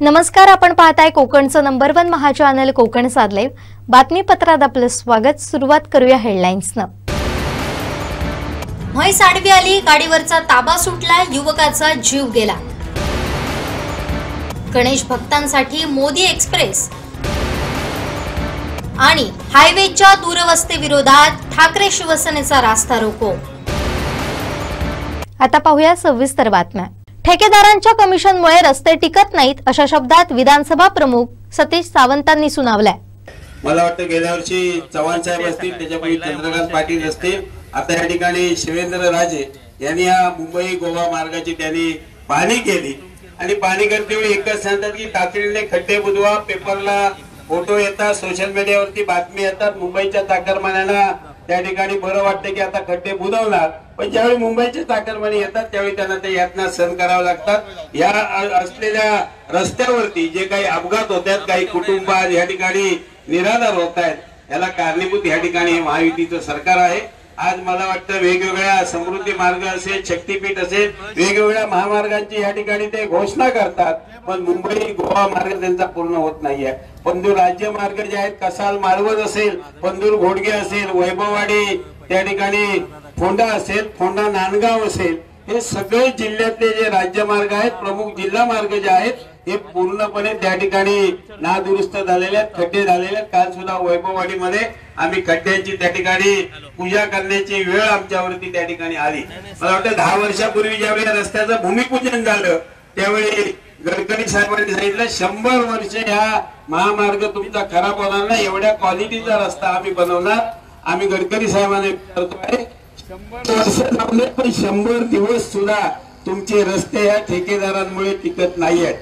नमस्कार, आपण पाहताय कोकणचं नंबर 1 महा चॅनल कोकण साधले बातमीपत्रात आपलं स्वागत। सुरुवात करूया हेडलाईन्सनं। म्हैस आडवी आली, गाडीवरचा ताबा सुटला, युवकाचा जीव गेला। गणेश भक्तांसाठी मोदी एक्सप्रेस आणि हायवेच्या दूरवस्ते विरोधात ठाकरे शिवसेनेचा रास्ता रोको। आता पाहूया सविस्तर बातम्या। ठेकेदारांच्या कमिशनमुळे रस्ते टिकत नाहीत अशा शब्दात विधानसभा प्रमुख सतीश सावंतांनी सुनावलाय। मला वाटतं गेल्या वर्षी चव्हाण साहेब असतील, त्याच्यापूर्वी चंद्रकांत पाटील असतील, आता या ठिकाणी शिवेंद्र राजे यांनी या मुंबई गोवा मार्गाची त्यांनी पाहणी केली आणि पाहणी करतेवेळी एकच सांगतात की तातडीने खड्डे बुजवा। पेपरला फोटो येतात, सोशल मीडियावरती बातमी येतात, मुंबईच्या चाकरमान्यांना त्या ठिकाणी बरं वाटतं की आता खड्डे बुजवणार, पण ज्यावेळी मुंबईचे चाकरमानी येतात त्यावेळी त्यांना ते यातना सहन करावं लागतात। या असलेल्या रस्त्यावरती जे काही अपघात होतात, काही कुटुंब या ठिकाणी निराधार होत आहेत, याला कारणीभूत या ठिकाणी महायुतीचं सरकार आहे। आज मला वाटतं वेगवेगळ्या समृद्धी मार्ग असेल, शक्तीपीठ असेल, वेगवेगळ्या महामार्गांची या ठिकाणी ते घोषणा करतात, पण मुंबई गोवा मार्ग त्यांचा पूर्ण होत नाहीये। पंधूर राज्य मार्ग जे आहेत, कसाल मालवण असेल, पंधूर घोडगे असेल, वैभववाडी त्या ठिकाणी फोंडा असेल, फोंडा नांदगाव असेल, हे सगळे जिल्ह्यातले जे राज्यमार्ग आहेत, प्रमुख जिल्हा मार्ग जे आहेत, हे पूर्णपणे त्या ठिकाणी नादुरुस्त झालेले आहेत, खड्डे झालेले आहेत। काल सुद्धा वैभववाडीमध्ये आम्ही खड्ड्यांची त्या ठिकाणी पूजा करण्याची वेळ आमच्यावरती त्या ठिकाणी आली। मला वाटतं 10 वर्षापूर्वी ज्यावेळी रस्त्याचं भूमिपूजन झालं त्यावेळी गडकरी साहेबांनी सांगितलं 100 वर्ष ह्या महामार्ग तुमचा खराब होणार नाही, एवढ्या क्वालिटीचा रस्ता आम्ही बनवणार। आम्ही गडकरी साहेबांनी करतोय 100 वर्ष लावले, पण 100 दिवस सुद्धा तुमचे रस्ते या ठेकेदारांमुळे टिकत नाहीयेत।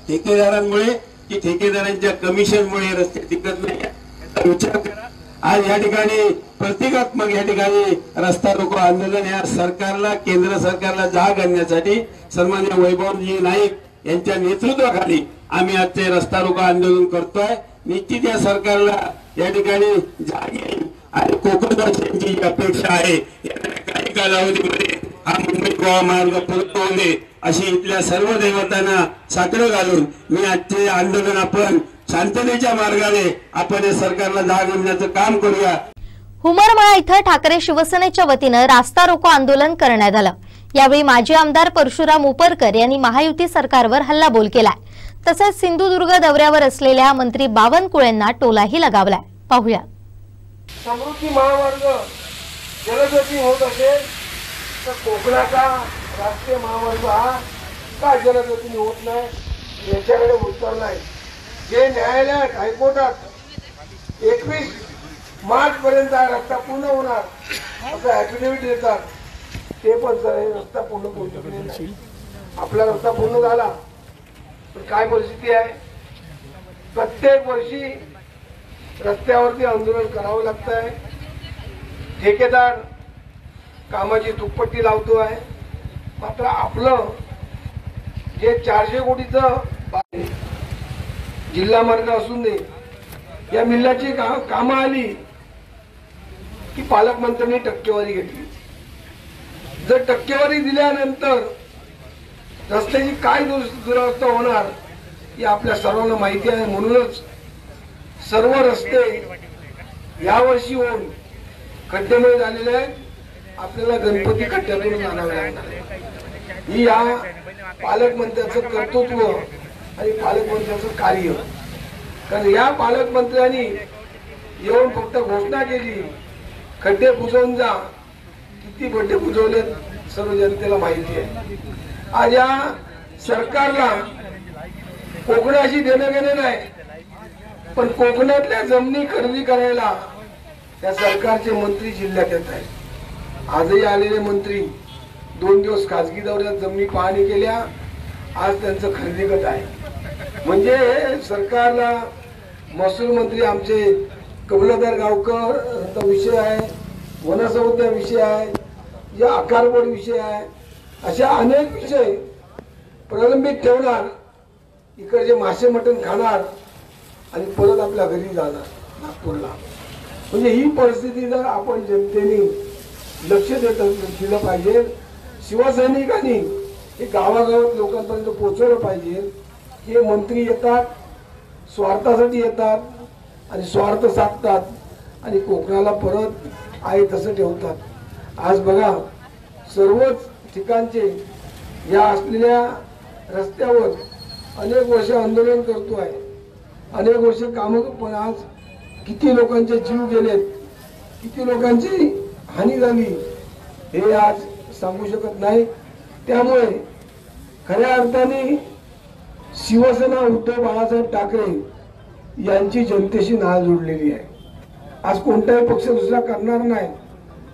ठेकेदारांमुळे की ठेकेदारांच्या कमिशनमुळे रस्ते टिकत नाही, याचा विचार करा। आज या ठिकाणी प्रतिकात्मक या ठिकाणी रस्ता रोको आंदोलन या सरकारला, केंद्र सरकारला जाग आणण्यासाठी सन्माननीय वैभवजी नाईक यांच्या नेतृत्वाखाली आम्ही आज ते रस्ता रोको आंदोलन करतोय। निश्चित या सरकारला या ठिकाणी जाग येईल आणि कोकणवासियांची जी अपेक्षा आहे काही कालावधीमध्ये हा मुंबई गोवा मार्ग पूर्ण होणे अशी इथल्या सर्व देवतांना साकडं घालून मी आजचे आंदोलन आपण शांततेच्या मार्गाने आपण या सरकारला जाग आणण्याचं काम करूया। हुमरमाळा इथं ठाकरे शिवसेनेच्या वतीनं रास्ता रोको आंदोलन करण्यात आलं। यावेळी माजी आमदार परशुराम उपरकर यांनी महायुती सरकारवर हल्लाबोल केलाय, तसंच सिंधुदुर्ग दौऱ्यावर असलेल्या मंत्री बावनकुळेंना टोलाही लगावलाय। पाहूया। समृद्धी महामार्ग जलदगती होत असेल तर कोकणाचा राष्ट्रीय महामार्ग हा का जलदगतीने होत नाही याच्याकडे उत्तर नाही। जे न्यायालयात हायकोर्टात 21 मार्च पर्यंत हा रस्ता पूर्ण होणार असं ऍफिडेव्हिट देतात, ते पण रस्ता पूर्ण करू शकले नाही। आपला रस्ता पूर्ण झाला पण काय परिस्थिती आहे, प्रत्येक वर्षी रस्त्यावरती आंदोलन करावं लागत आहे। ठेकेदार कामाची दुप्पटी लावतो आहे, मात्र आपलं जे 400 कोटीचं जिल्हा मार्ग असून दे, या मिल्लाची कामं आली की पालकमंत्र्यांनी टक्केवारी घेतली। जर टक्केवारी दिल्यानंतर रस्त्याची काय दुरवस्था होणार ही आपल्या सर्वांना माहिती आहे। म्हणूनच सर्व रस्ते यावर्षी होऊन खड्डेमय झालेले आहेत, आपल्याला गणपती खड्ड्यातून आणावे लागणार। ही या पालकमंत्र्याचं कर्तृत्व आणि पालकमंत्र्याचं कार्य, कारण या पालकमंत्र्यांनी येऊन फक्त घोषणा केली खड्डे बुजवून जा, किती खड्डे बुजवले सर्व जनतेला माहिती आहे। आज या सरकारला कोकणाशी देणं घेणं नाही, पण कोकणातल्या जमिनी खरेदी करायला त्या सरकारचे मंत्री जिल्ह्यात येत आहेत। आजही आलेले मंत्री 2 दिवस खासगी दौऱ्यात जमिनी पाहणी केल्या, आज त्यांचं खरेदीगत आहे। म्हणजे सरकारला महसूल मंत्री आमचे कमलादार गावकर विषय आहे, वनसंपदा विषय आहे, या आकारबोर्ड विषय आहे, अशा अनेक विषय प्रलंबित ठेवणार, इकडचे मासे मटण खाणार आणि परत आपल्या घरी जाणार नागपूरला। म्हणजे ही परिस्थिती जर आपण जनतेने लक्ष दिलं पाहिजे, शिवसैनिकांनी हे गावागावात लोकांपर्यंत पोहोचवलं पाहिजे हे मंत्री येतात, स्वार्थासाठी येतात आणि स्वार्थ साधतात आणि कोकणाला परत आहे तसं ठेवतात. आज बघा, सर्वच ठिकाणचे या असलेल्या रस्त्यावर अनेक वर्ष आंदोलन करतोय, अनेक वर्ष कामं, पण आज किती लोकांचे जीव गेलेत, किती लोकांची हानी झाली हे आज सांगू शकत नाही. त्यामुळे खऱ्या अर्थाने शिवसेना उद्धव बाळासाहेब ठाकरे यांची जनतेशी नाळ जोडलेली आहे. आज कोणताही पक्ष दुसरा करणार नाही,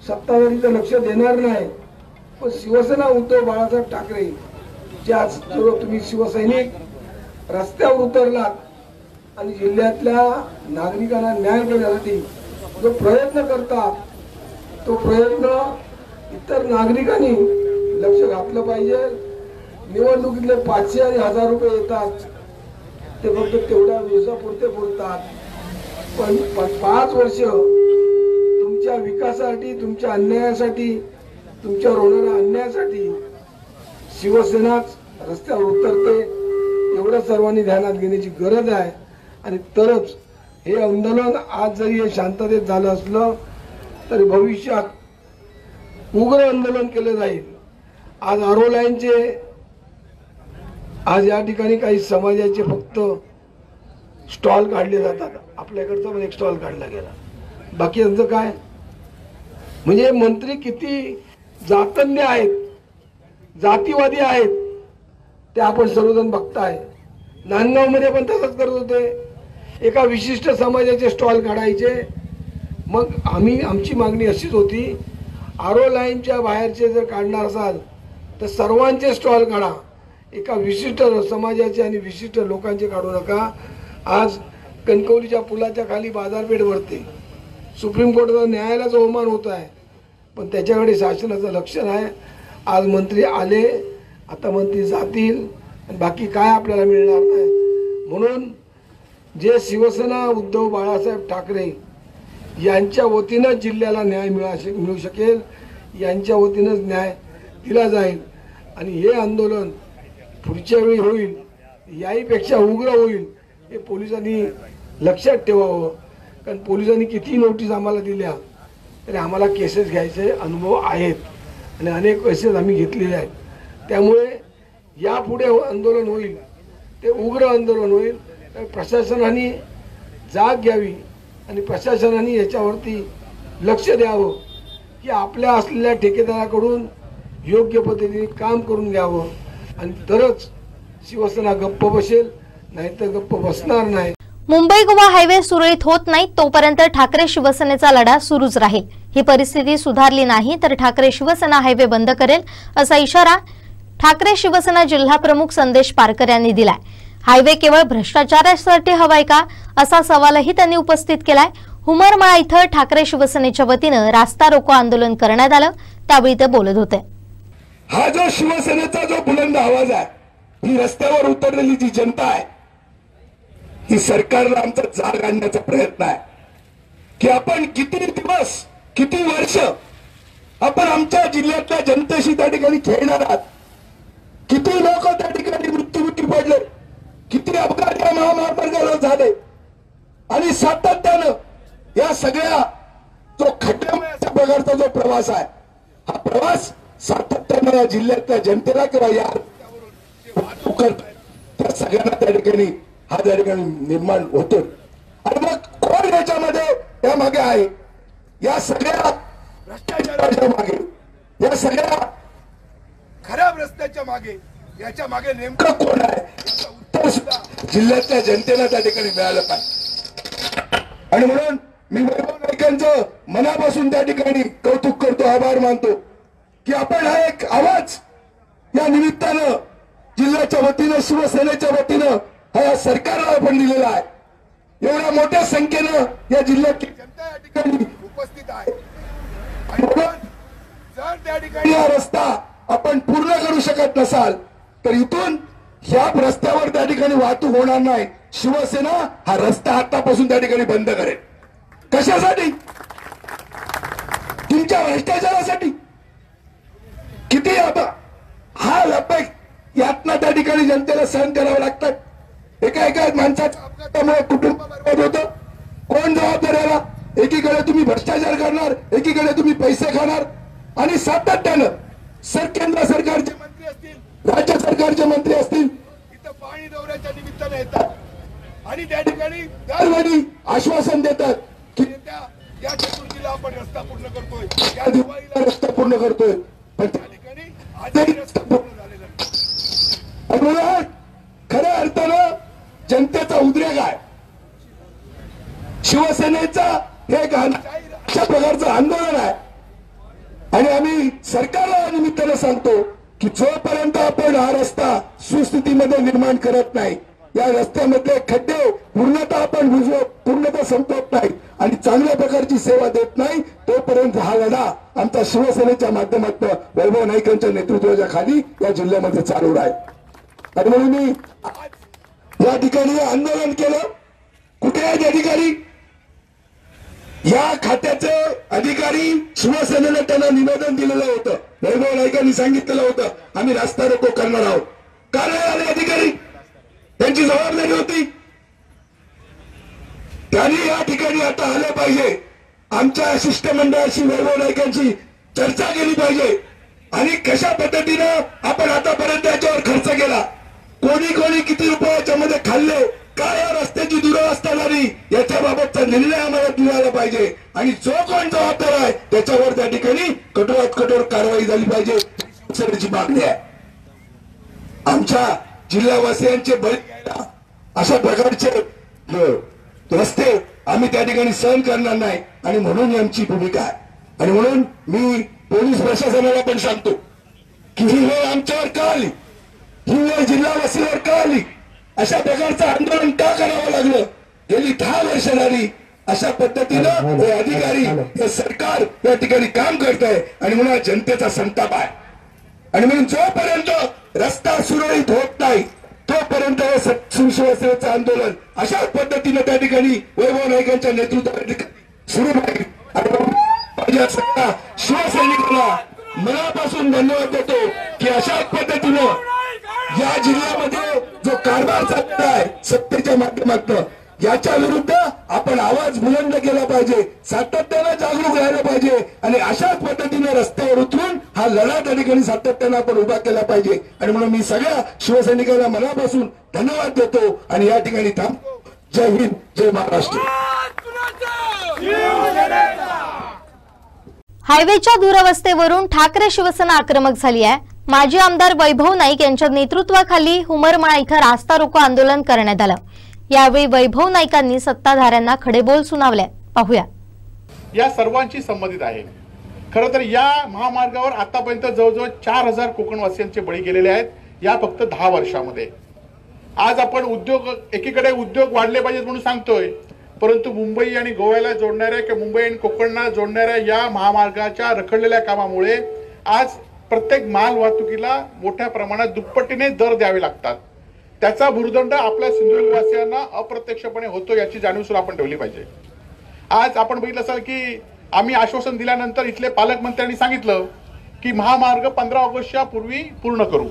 सत्ताधारी तर लक्ष देणार नाही, पण शिवसेना उद्धव बाळासाहेब ठाकरे जे आज तुम्ही शिवसैनिक रस्त्यावर उतरलात आणि जिल्ह्यातल्या नागरिकांना न्याय देण्यासाठी जो प्रयत्न करतात, तो प्रयत्न इतर नागरिकांनी लक्ष घातलं पाहिजे. निवडणुकीतले 500 आणि 1000 रुपये येतात, ते फक्त तेवढ्या दिवसापुरते बोलतात. पण 5 वर्ष तुमच्या विकासासाठी, तुमच्या अन्यायासाठी, तुमच्यावर होणाऱ्या अन्यायासाठी शिवसेनाच रस्त्यावर उतरते. एवढं सर्वांनी ध्यानात घेण्याची गरज आहे. आणि तरच हे आंदोलन आज जरी हे शांततेत झालं असलं तरी भविष्यात उग्र आंदोलन केलं जाईल. आज आरो लाईनचे आज या ठिकाणी काही समाजाचे फक्त स्टॉल काढले जातात. आपल्याकडचा पण एक स्टॉल काढला गेला, बाकी यांचं काय? म्हणजे मंत्री किती जातन्य आहेत, जातीवादी आहेत ते आपण सर्वजण बघताय. नांदगावमध्ये पण तसंच करत होते, एका विशिष्ट समाजाचे स्टॉल काढायचे. मग आमची मागणी अशीच होती, आरो लाईनच्या बाहेरचे जर काढणार असाल तर सर्वांचे स्टॉल काढा, एका विशिष्ट समाजाचे आणि विशिष्ट लोकांचे काढू नका. आज कणकवलीच्या पुलाच्या खाली बाजारपेठ भरते, सुप्रीम कोर्टाचा न्यायालयाचा अवमान होत आहे, पण त्याच्याकडे शासनाचं लक्ष नाही. आज मंत्री आले, आता मंत्री जातील आणि बाकी काय आपल्याला मिळणार नाही. म्हणून जे शिवसेना उद्धव बाळासाहेब ठाकरे यांच्या वतीनं जिल्ह्याला न्याय मिळू शकेल, यांच्या वतीनंच न्याय दिला जाईल. आणि हे आंदोलन पुढच्या वेळी होईल, याहीपेक्षा उग्र होईल, हे पोलिसांनी लक्षात ठेवावं. कारण पोलिसांनी किती नोटीस आम्हाला दिल्या तरी आम्हाला केसेस घ्यायचे अनुभव आहेत आणि अनेक केसेस आम्ही घेतलेले आहेत. त्यामुळे यापुढे आंदोलन होईल ते उग्र आंदोलन होईल. प्रशासनाने जाग घ्यावी आणि प्रशासनाने याच्यावरती लक्ष द्यावं की आपल्या असलेल्या ठेकेदाराकडून योग्य पद्धतीने काम करून घ्यावं आणि तरच शिवसेना गप्प बसेल, नाहीतर गप्प बसणार नाही. मुंबई गोवा हायवे सुरळीत होत नाही तोपर्यंत ठाकरे शिवसेनेचा लढा सुरूच राहील. ही परिस्थिती सुधारली नाही तर ठाकरे शिवसेना हायवे बंद करेल, असा इशारा ठाकरे शिवसेना जिल्हा प्रमुख संदेश पारकर यांनी दिलाय. हायवे केवळ भ्रष्टाचारासाठी हवाय का, असा सवालही त्यांनी उपस्थित केलाय. हुमरमाळा इथं ठाकरे शिवसेनेच्या वतीनं रास्ता रोको आंदोलन करण्यात आलं, त्यावेळी ते बोलत होते. हा जो शिवसेनेचा जो बुलंद आवाज आहे, ही रस्त्यावर उतरलेली जी जनता आहे, ही सरकारला आमचा जाग आणण्याचा प्रयत्न आहे की आपण किती दिवस, किती वर्ष आपण आमच्या जिल्ह्यातल्या जनतेशी त्या ठिकाणी खेळणार आहात. किती लोक त्या ठिकाणी मृत्युमुखी पडले, किती अपघात या महामार्गावर झाले आणि सातत्यानं या सगळ्या जो खड्ड्यामय प्रकारचा जो प्रवास आहे, हा प्रवास सातत्यानं या जिल्ह्यातल्या जनतेला किंवा या वाहतूक करतायत त्या सगळ्यांना त्या ठिकाणी हा त्या ठिकाणी निर्माण होतो. आणि मग कोण याच्यामध्ये या मागे आहे? या सगळ्या भ्रष्टाचाराच्या मागे, या सगळ्या खराब रस्त्याच्या मागे, याच्या मागे नेमकं कोण आहे याचं उत्तर सुद्धा जिल्ह्यातल्या जनतेला त्या ठिकाणी मिळालं पाहिजे. आणि म्हणून मी वैभव नाईकांचं मनापासून त्या ठिकाणी कौतुक करतो, आभार मानतो की आपण हा एक आवाज या निमित्तानं जिल्ह्याच्या वतीनं, शिवसेनेच्या वतीनं हा या सरकारला आपण दिलेला आहे. एवढ्या मोठ्या संख्येनं या जिल्ह्यातली जनता या ठिकाणी उपस्थित आहे. आणि म्हणून जर त्या ठिकाणी हा रस्ता आपण पूर्ण करू शकत नसाल तर इथून ह्या रस्त्यावर त्या ठिकाणी वाहतूक होणार नाही. शिवसेना हा रस्ता आतापासून त्या ठिकाणी बंद करेल. कशासाठी? तुमच्या भ्रष्टाचारासाठी. किती आता हा लपेक यातना त्या ठिकाणी जनतेला सहन करावं लागतात. एका माणसाच्या अपघातामुळे कुटुंब बर्बाद होतं. कोण जबाबदार याला? एकीकडे तुम्ही भ्रष्टाचार करणार, एकीकडे तुम्ही पैसे खाणार आणि सातत्यानं केंद्र सरकारचे मंत्री असतील, राज्य सरकारचे मंत्री असतील, इथं पाणी दौऱ्याच्या निमित्ताने येतात आणि त्या ठिकाणी दरवेळी आश्वासन देतात की या चतुर्थीला आपण रस्ता पूर्ण करतोय, या दिवाळीला रस्ता पूर्ण करतोय, पण त्या ठिकाणी आजही रस्ता पूर्ण झालेला नाही. म्हणून खऱ्या अर्थानं जनतेचा उद्रेक आहे. शिवसेनेचा हे अशा प्रकारचं आंदोलन आहे आणि आम्ही सरकारला या निमित्तानं सांगतो की जोपर्यंत आपण हा रस्ता सुस्थितीमध्ये निर्माण करत नाही, या रस्त्यामधले खड्डे पूर्णतः संपवत नाही आणि चांगल्या प्रकारची सेवा देत नाही, तोपर्यंत हा लढा आमचा शिवसेनेच्या माध्यमातून वैभव नाईकांच्या नेतृत्वाच्या खाली या जिल्ह्यामध्ये चालू आहे. आणि म्हणून मी या ठिकाणी आंदोलन केलं. कुठे आहेत अधिकारी? या खात्याचे अधिकारी शिवसेनेने त्यांना निवेदन दिलेलं होतं. वैभव नाईकांनी सांगितलेलं होतं आम्ही रास्ता रोको करणार आहोत. का नाही आले अधिकारी? त्यांची जबाबदारी होती. त्यांनी या ठिकाणी आता आले पाहिजे. आमच्या शिष्टमंडळाशी वैभव नाईकांची चर्चा केली पाहिजे आणि कशा पद्धतीनं आपण आतापर्यंत याच्यावर खर्च केला, कोणी किती रुपये याच्यामध्ये खाल्ले, काय या रस्त्याची दुरवस्था झाली, याच्याबाबतचा निर्णय आम्हाला मिळाला पाहिजे आणि जो कोण जबाबदार आहे त्याच्यावर त्या ठिकाणी कठोरात कठोर कारवाई झाली पाहिजे शिवसेनेची मागणी आहे. आमच्या जिल्हावासियांचे बळी घ्यायला अशा प्रकारचे रस्ते आम्ही त्या ठिकाणी सहन करणार नाही आणि म्हणून आमची भूमिका आहे. आणि म्हणून मी पोलीस प्रशासनाला पण सांगतो की ही वेळ आमच्यावर का आली, ही वेळ जिल्हावासीवर का आली, अशा प्रकारचं आंदोलन का करावं लागलं, गेली 10 वर्ष झाली. अशा पद्धतीनं हे अधिकारी, हे सरकार या ठिकाणी काम करत आहे आणि म्हणून जनतेचा संताप आहे. आणि म्हणून जोपर्यंत रस्ता सुरळीत होत नाही तोपर्यंत हे शिवसेनेचं आंदोलन अशाच पद्धतीनं त्या ठिकाणी वैभव नाईकांच्या नेतृत्वाखाली सुरू राहील. माझ्या सगळ्या शिवसैनिकांना मनापासून धन्यवाद देतो की अशाच पद्धतीनं या जिल्ह्यामध्ये जो कारभार चालला आहे सत्तेच्या माध्यमातून, याच्या विरुद्ध आपण आवाज बुलंद केला पाहिजे, सातत्यानं जागरूक राहिलं पाहिजे आणि अशाच पद्धतीने रस्त्यावर उतरून हा लढा त्या ठिकाणी सातत्यानं आपण उभा केला पाहिजे. आणि म्हणून मी सगळ्या शिवसैनिकांना मनापासून धन्यवाद देतो आणि या ठिकाणी थांबतो. जय हिंद, जय महाराष्ट्र. हायवेच्या दुरवस्थेवरून ठाकरे शिवसेना आक्रमक झाली आहे. माजी आमदार वैभव नाईक यांच्या नेतृत्वाखाली हुमरमाळा इथं रास्ता रोको आंदोलन करण्यात आलं. यावेळी वैभव नाईकांनी सत्ताधाऱ्यांना खडेबोल सुनावले. पाहूया. या सर्वांची संबंधित आहे. खरं तर या महामार्गावर आतापर्यंत जवळजवळ 4000 कोकणवासियांचे बळी गेलेले आहेत या फक्त 10 वर्षामध्ये. आज आपण एकीकडे उद्योग वाढले पाहिजेत म्हणून सांगतोय, परंतु मुंबई आणि गोव्याला जोडणाऱ्या किंवा मुंबई आणि कोकणला जोडणाऱ्या या महामार्गाच्या रखडलेल्या कामामुळे आज प्रत्येक माल वाहतुकीला मोठ्या प्रमाणात दुप्पटीने दर द्यावे लागतात. त्याचा भुर्दंड आपल्या सिंधुदुर्गवासियांना अप्रत्यक्षपणे होतो याची जाणीव सुद्धा आपण ठेवली पाहिजे. आज आपण बघितलं असाल की आम्ही आश्वासन दिल्यानंतर इथले पालकमंत्र्यांनी सांगितलं की महामार्ग 15 ऑगस्टच्या पूर्वी पूर्ण करू.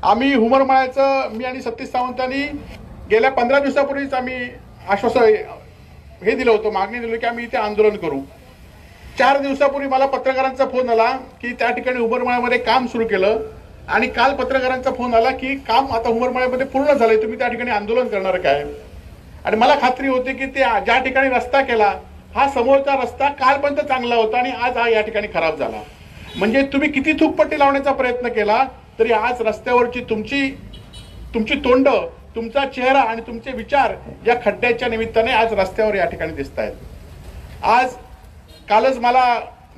आम्ही हुमरमाळ्याचं मी आणि सतीश सावंतांनी गेल्या 15 दिवसापूर्वीच आम्ही आश्वासन हे दिलं होतं, मागणी दिली की आम्ही इथे आंदोलन करू. 4 दिवसापूर्वी मला पत्रकारांचा फोन आला की त्या ठिकाणी हुमरमाळ्यामध्ये काम सुरू केलं आणि काल पत्रकारांचा फोन आला की काम आता हुमरमाळ्यामध्ये पूर्ण झालंय, तुम्ही त्या ठिकाणी आंदोलन करणार काय. आणि मला खात्री होती की ते ज्या ठिकाणी रस्ता केला हा समोरचा रस्ता कालपर्यंत चांगला होता आणि आज हा या ठिकाणी खराब झाला. म्हणजे तुम्ही किती थूकपट्टी लावण्याचा प्रयत्न केला तरी आज रस्त्यावरची तुमची तोंड, तुमचा चेहरा आणि तुमचे विचार या खड्ड्याच्या निमित्ताने आज रस्त्यावर या ठिकाणी दिसत आहेत. आज कालच मला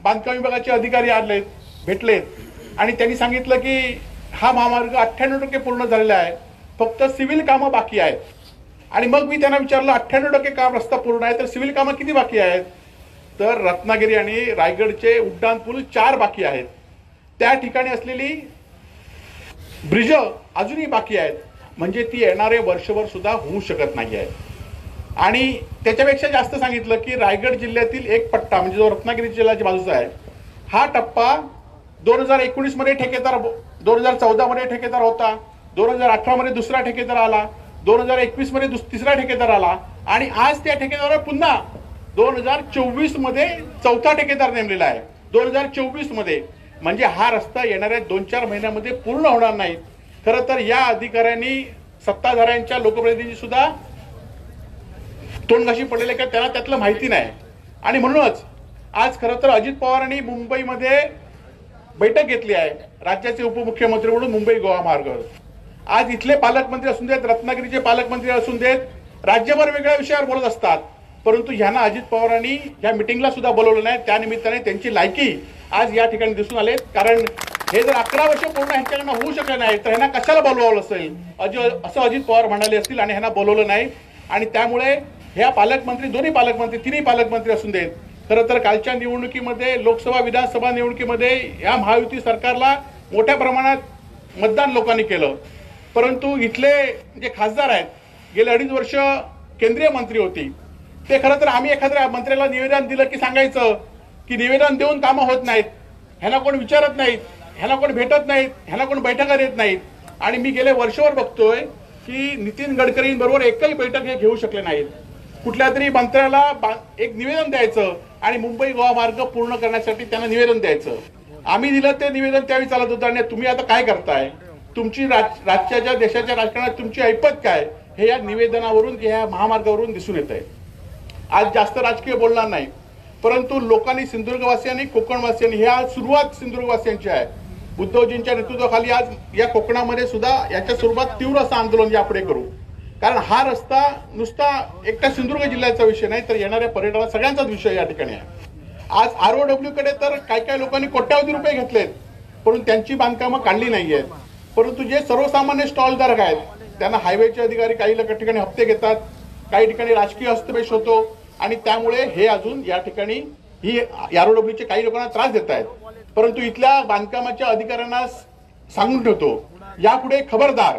बांधकाम विभागाचे अधिकारी भेटलेत आणि त्यांनी सांगितलं की हा महामार्ग 98% पूर्ण झालेला आहे, फक्त सिव्हिल कामं बाकी आहेत. आणि मग मी त्यांना विचारलं 98% काम रस्ता पूर्ण आहे तर सिव्हिल कामं किती बाकी आहेत. तर रत्नागिरी आणि रायगडचे उड्डाण पूल 4 बाकी आहेत. त्या ठिकाणी असलेली ब्रिज अजूनही बाकी आहेत. म्हणजे ती येणारे वर्षभर सुद्धा होऊ शकत नाही आहे. आणि त्याच्यापेक्षा जास्त सांगितलं की रायगड जिल्ह्यातील एक पट्टा म्हणजे जो रत्नागिरी जिल्ह्याच्या बाजूचा आहे हा टप्पा 2019 मध्ये ठेकेदार, 2014 मध्ये ठेकेदार होता, 2018 मध्ये दुसरा ठेकेदार आला, 2021 मध्ये तिसरा ठेकेदार आला आणि आज त्या ठेकेदारावर पुन्हा 2024 मध्ये चौथा ठेकेदार नेमलेला आहे 2024 मध्ये. म्हणजे हा रस्ता येणाऱ्या 2-4 महिन्यामध्ये पूर्ण होणार नाही. खरं तर या अधिकाऱ्यांनी सत्ताधाऱ्यांच्या लोकप्रतिनिधी सुद्धा तोंडघाशी पडलेले का त्यांना त्यातलं माहिती नाही. आणि म्हणूनच आज खरं तर अजित पवारांनी मुंबईमध्ये बैठक घेतली आहे राज्याचे उपमुख्यमंत्री म्हणून मुंबई गोवा मार्गावर. आज इथले पालकमंत्री असून देत, रत्नागिरीचे पालकमंत्री असून देत, राज्यभर वेगळ्या विषयावर बोलत असतात, परंतु ह्यांना अजित पवारांनी या मिटिंगला सुद्धा बोलवलं नाही. त्यानिमित्ताने त्यांची लायकी आज या ठिकाणी दिसून आले. कारण हे जर 11 वर्ष पूर्ण ह्यांच्याकडनं होऊ शकले नाही तर ह्यांना कशाला बोलवावं असेल असं अजित पवार म्हणाले असतील आणि ह्यांना बोलवलं नाही. आणि त्यामुळे ह्या पालकमंत्री, दोन्ही पालकमंत्री, तिन्ही पालकमंत्री असून देत, खरं तर कालच्या निवडणुकीमध्ये, लोकसभा विधानसभा निवडणुकीमध्ये या महायुती सरकारला मोठ्या प्रमाणात मतदान लोकांनी केलं. परंतु इथले जे खासदार आहेत, गेले 2.5 वर्ष केंद्रीय मंत्री होती, ते खरं तर आम्ही एखाद्या मंत्र्याला निवेदन दिलं की सांगायचं की निवेदन देऊन कामं होत नाहीत, ह्यांना कोण विचारत नाहीत, ह्यांना कोण भेटत नाहीत, ह्यांना कोण बैठका देत नाहीत. आणि मी गेले वर्षभर बघतोय की नितीन गडकरींबरोबर एकही बैठक हे घेऊ शकले नाहीत. कुठल्या तरी मंत्र्याला एक निवेदन द्यायचं आणि मुंबई गोवा मार्ग पूर्ण करण्यासाठी त्यांना निवेदन द्यायचं. आम्ही दिलं ते निवेदन त्यावेळी चालत होतं. आणि तुम्ही आता काय करताय, तुमची राज्याच्या देशाच्या राजकारणात तुमची ऐपत काय, हे या निवेदनावरून, या महामार्गावरून दिसून येत आहे. आज जास्त राजकीय बोलणार नाही, परंतु लोकांनी, सिंधुदुर्गवासियांनी, कोकणवासियांनी, ही आज सुरुवात सिंधुदुर्गवासियांची आहे. उद्धवजींच्या नेतृत्वाखाली आज या कोकणामध्ये सुद्धा याच्या स्वरूपात तीव्र असं आंदोलन यापुढे करू. कारण हा रस्ता नुसता एकट्या सिंधुदुर्ग जिल्ह्याचा विषय नाही, तर येणाऱ्या पर्यटनाला सगळ्यांचाच विषय या ठिकाणी आहे. आज ROW कडे तर काही लोकांनी कोट्यावधी रुपये घेतलेत, परंतु त्यांची बांधकामं काढली नाहीयेत. परंतु जे सर्वसामान्य स्टॉलधारक आहेत, त्यांना हायवेचे अधिकारी काही ठिकाणी हप्ते घेतात, काही ठिकाणी राजकीय हस्तक्षेप होतो आणि त्यामुळे हे अजून या ठिकाणी ही ROWचे काही लोकांना त्रास देत आहेत. परंतु इथल्या बांधकामाच्या अधिकाऱ्यांना सांगून ठेवतो, यापुढे खबरदार,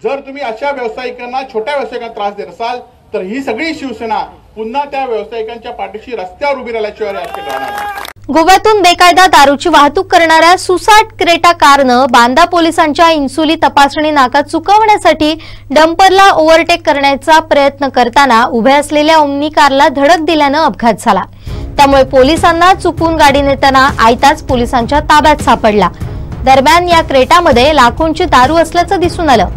जर तुम्ही अशा व्यावसायिकांना, छोट्या व्यावसायिकांना त्रास देत असाल तर ही सगळी शिवसेना पुन्हा त्या व्यावसायिकांच्या पाठीशी रस्त्यावर उभी राहिल्याशिवाय राहणार नाही. गोव्यातून बेकायदा दारूची वाहतूक करणाऱ्या सुसाट क्रेटा कारनं बांदा पोलिसांच्या इन्सुली तपासणी नाका चुकवण्यासाठी डंपरला ओव्हरटेक करण्याचा प्रयत्न करताना उभ्या असलेल्या ओमनी कारला धडक दिल्यानं अपघात झाला. त्यामुळे पोलिसांना चुकून गाडी नेताना आयताच पोलिसांच्या ताब्यात सापडला. दरम्यान या क्रेटामध्ये लाखोंची दारू असल्याचं दिसून आलं.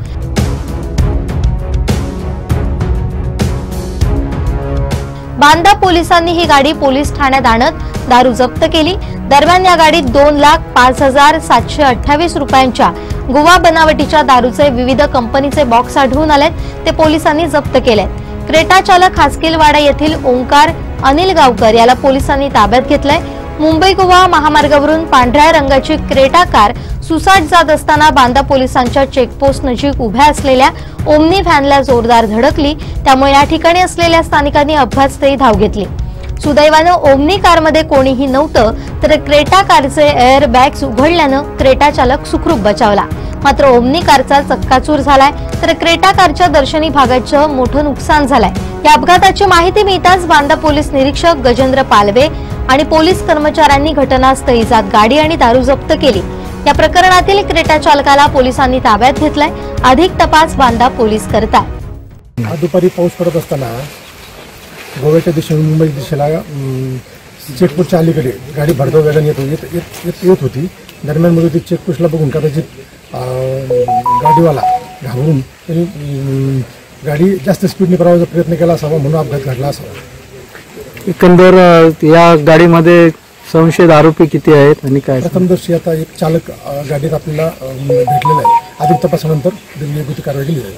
बांदा पोलिसांनी ही गाडी पोलीस ठाण्यात आणत दारू जप्त केली. दरम्यान या गाडीत 2,05,728 रुपयांच्या गोवा बनावटीच्या दारूचे विविध कंपनीचे बॉक्स आढळून आलेत. ते पोलिसांनी जप्त केलेत. क्रेटा चालक हास्किलवाडा येथील ओंकार अनिल गावकर याला पोलिसांनी ताब्यात घेतलंय. मुंबई गोवा महामार्गावरून पांढऱ्या रंगाची क्रेटा कार सुसाट जात असताना बांदा पोलिसांच्या चेकपोस्ट नजीक उभ्या असलेल्या ओमनी व्हॅनला जोरदार धडकली. त्यामुळे या ठिकाणी असलेल्या स्थानिकांनी अपघातस्थळी धाव घेतली. सुदैवानं ओमनी कारमध्ये कोणीही नव्हतं, तर क्रेटा कारचे एअर बॅग्स उघडल्यानं क्रेटा चालक सुखरूप बचावला. मात्र ओमनी कारचा चक्काचूर झालाय, तर क्रेटा कारच्या दर्शनी भागाचं मोठं नुकसान झालंय. या अपघाताची माहिती मिळताच बांदा पोलीस निरीक्षक गजेंद्र पालवे आणि पोलीस कर्मचाऱ्यांनी घटनास्थळी जात गाडी आणि दारू जप्त केली. या प्रकरणातील क्रेटा चालकाला पोलिसांनी ताब्यात घेतलाय. अधिक तपास बांदा पोलीस करतात. दुपारी पाऊस पडत असताना गोव्याच्या दिशेने मुंबई दिशेला चेकपोस्टच्या अलीकडे गाडी भरधाव वेगाने येत होती. दरम्यान मध्ये ती चेकपोस्टला बघून कदाचित गाडीवाला घाबरून गाडी जास्त स्पीडने पळवायचा प्रयत्न केला असावा, म्हणून अपघात घडला असावा. एकंदर या गाडीमध्ये संशयित आरोपी किती आहेत आणि काय? प्रथमदर्शी आता एक चालक गाडीत आपल्याला भेटलेला आहे. अधिक तपासानंतर योग्य कारवाई केली जाईल.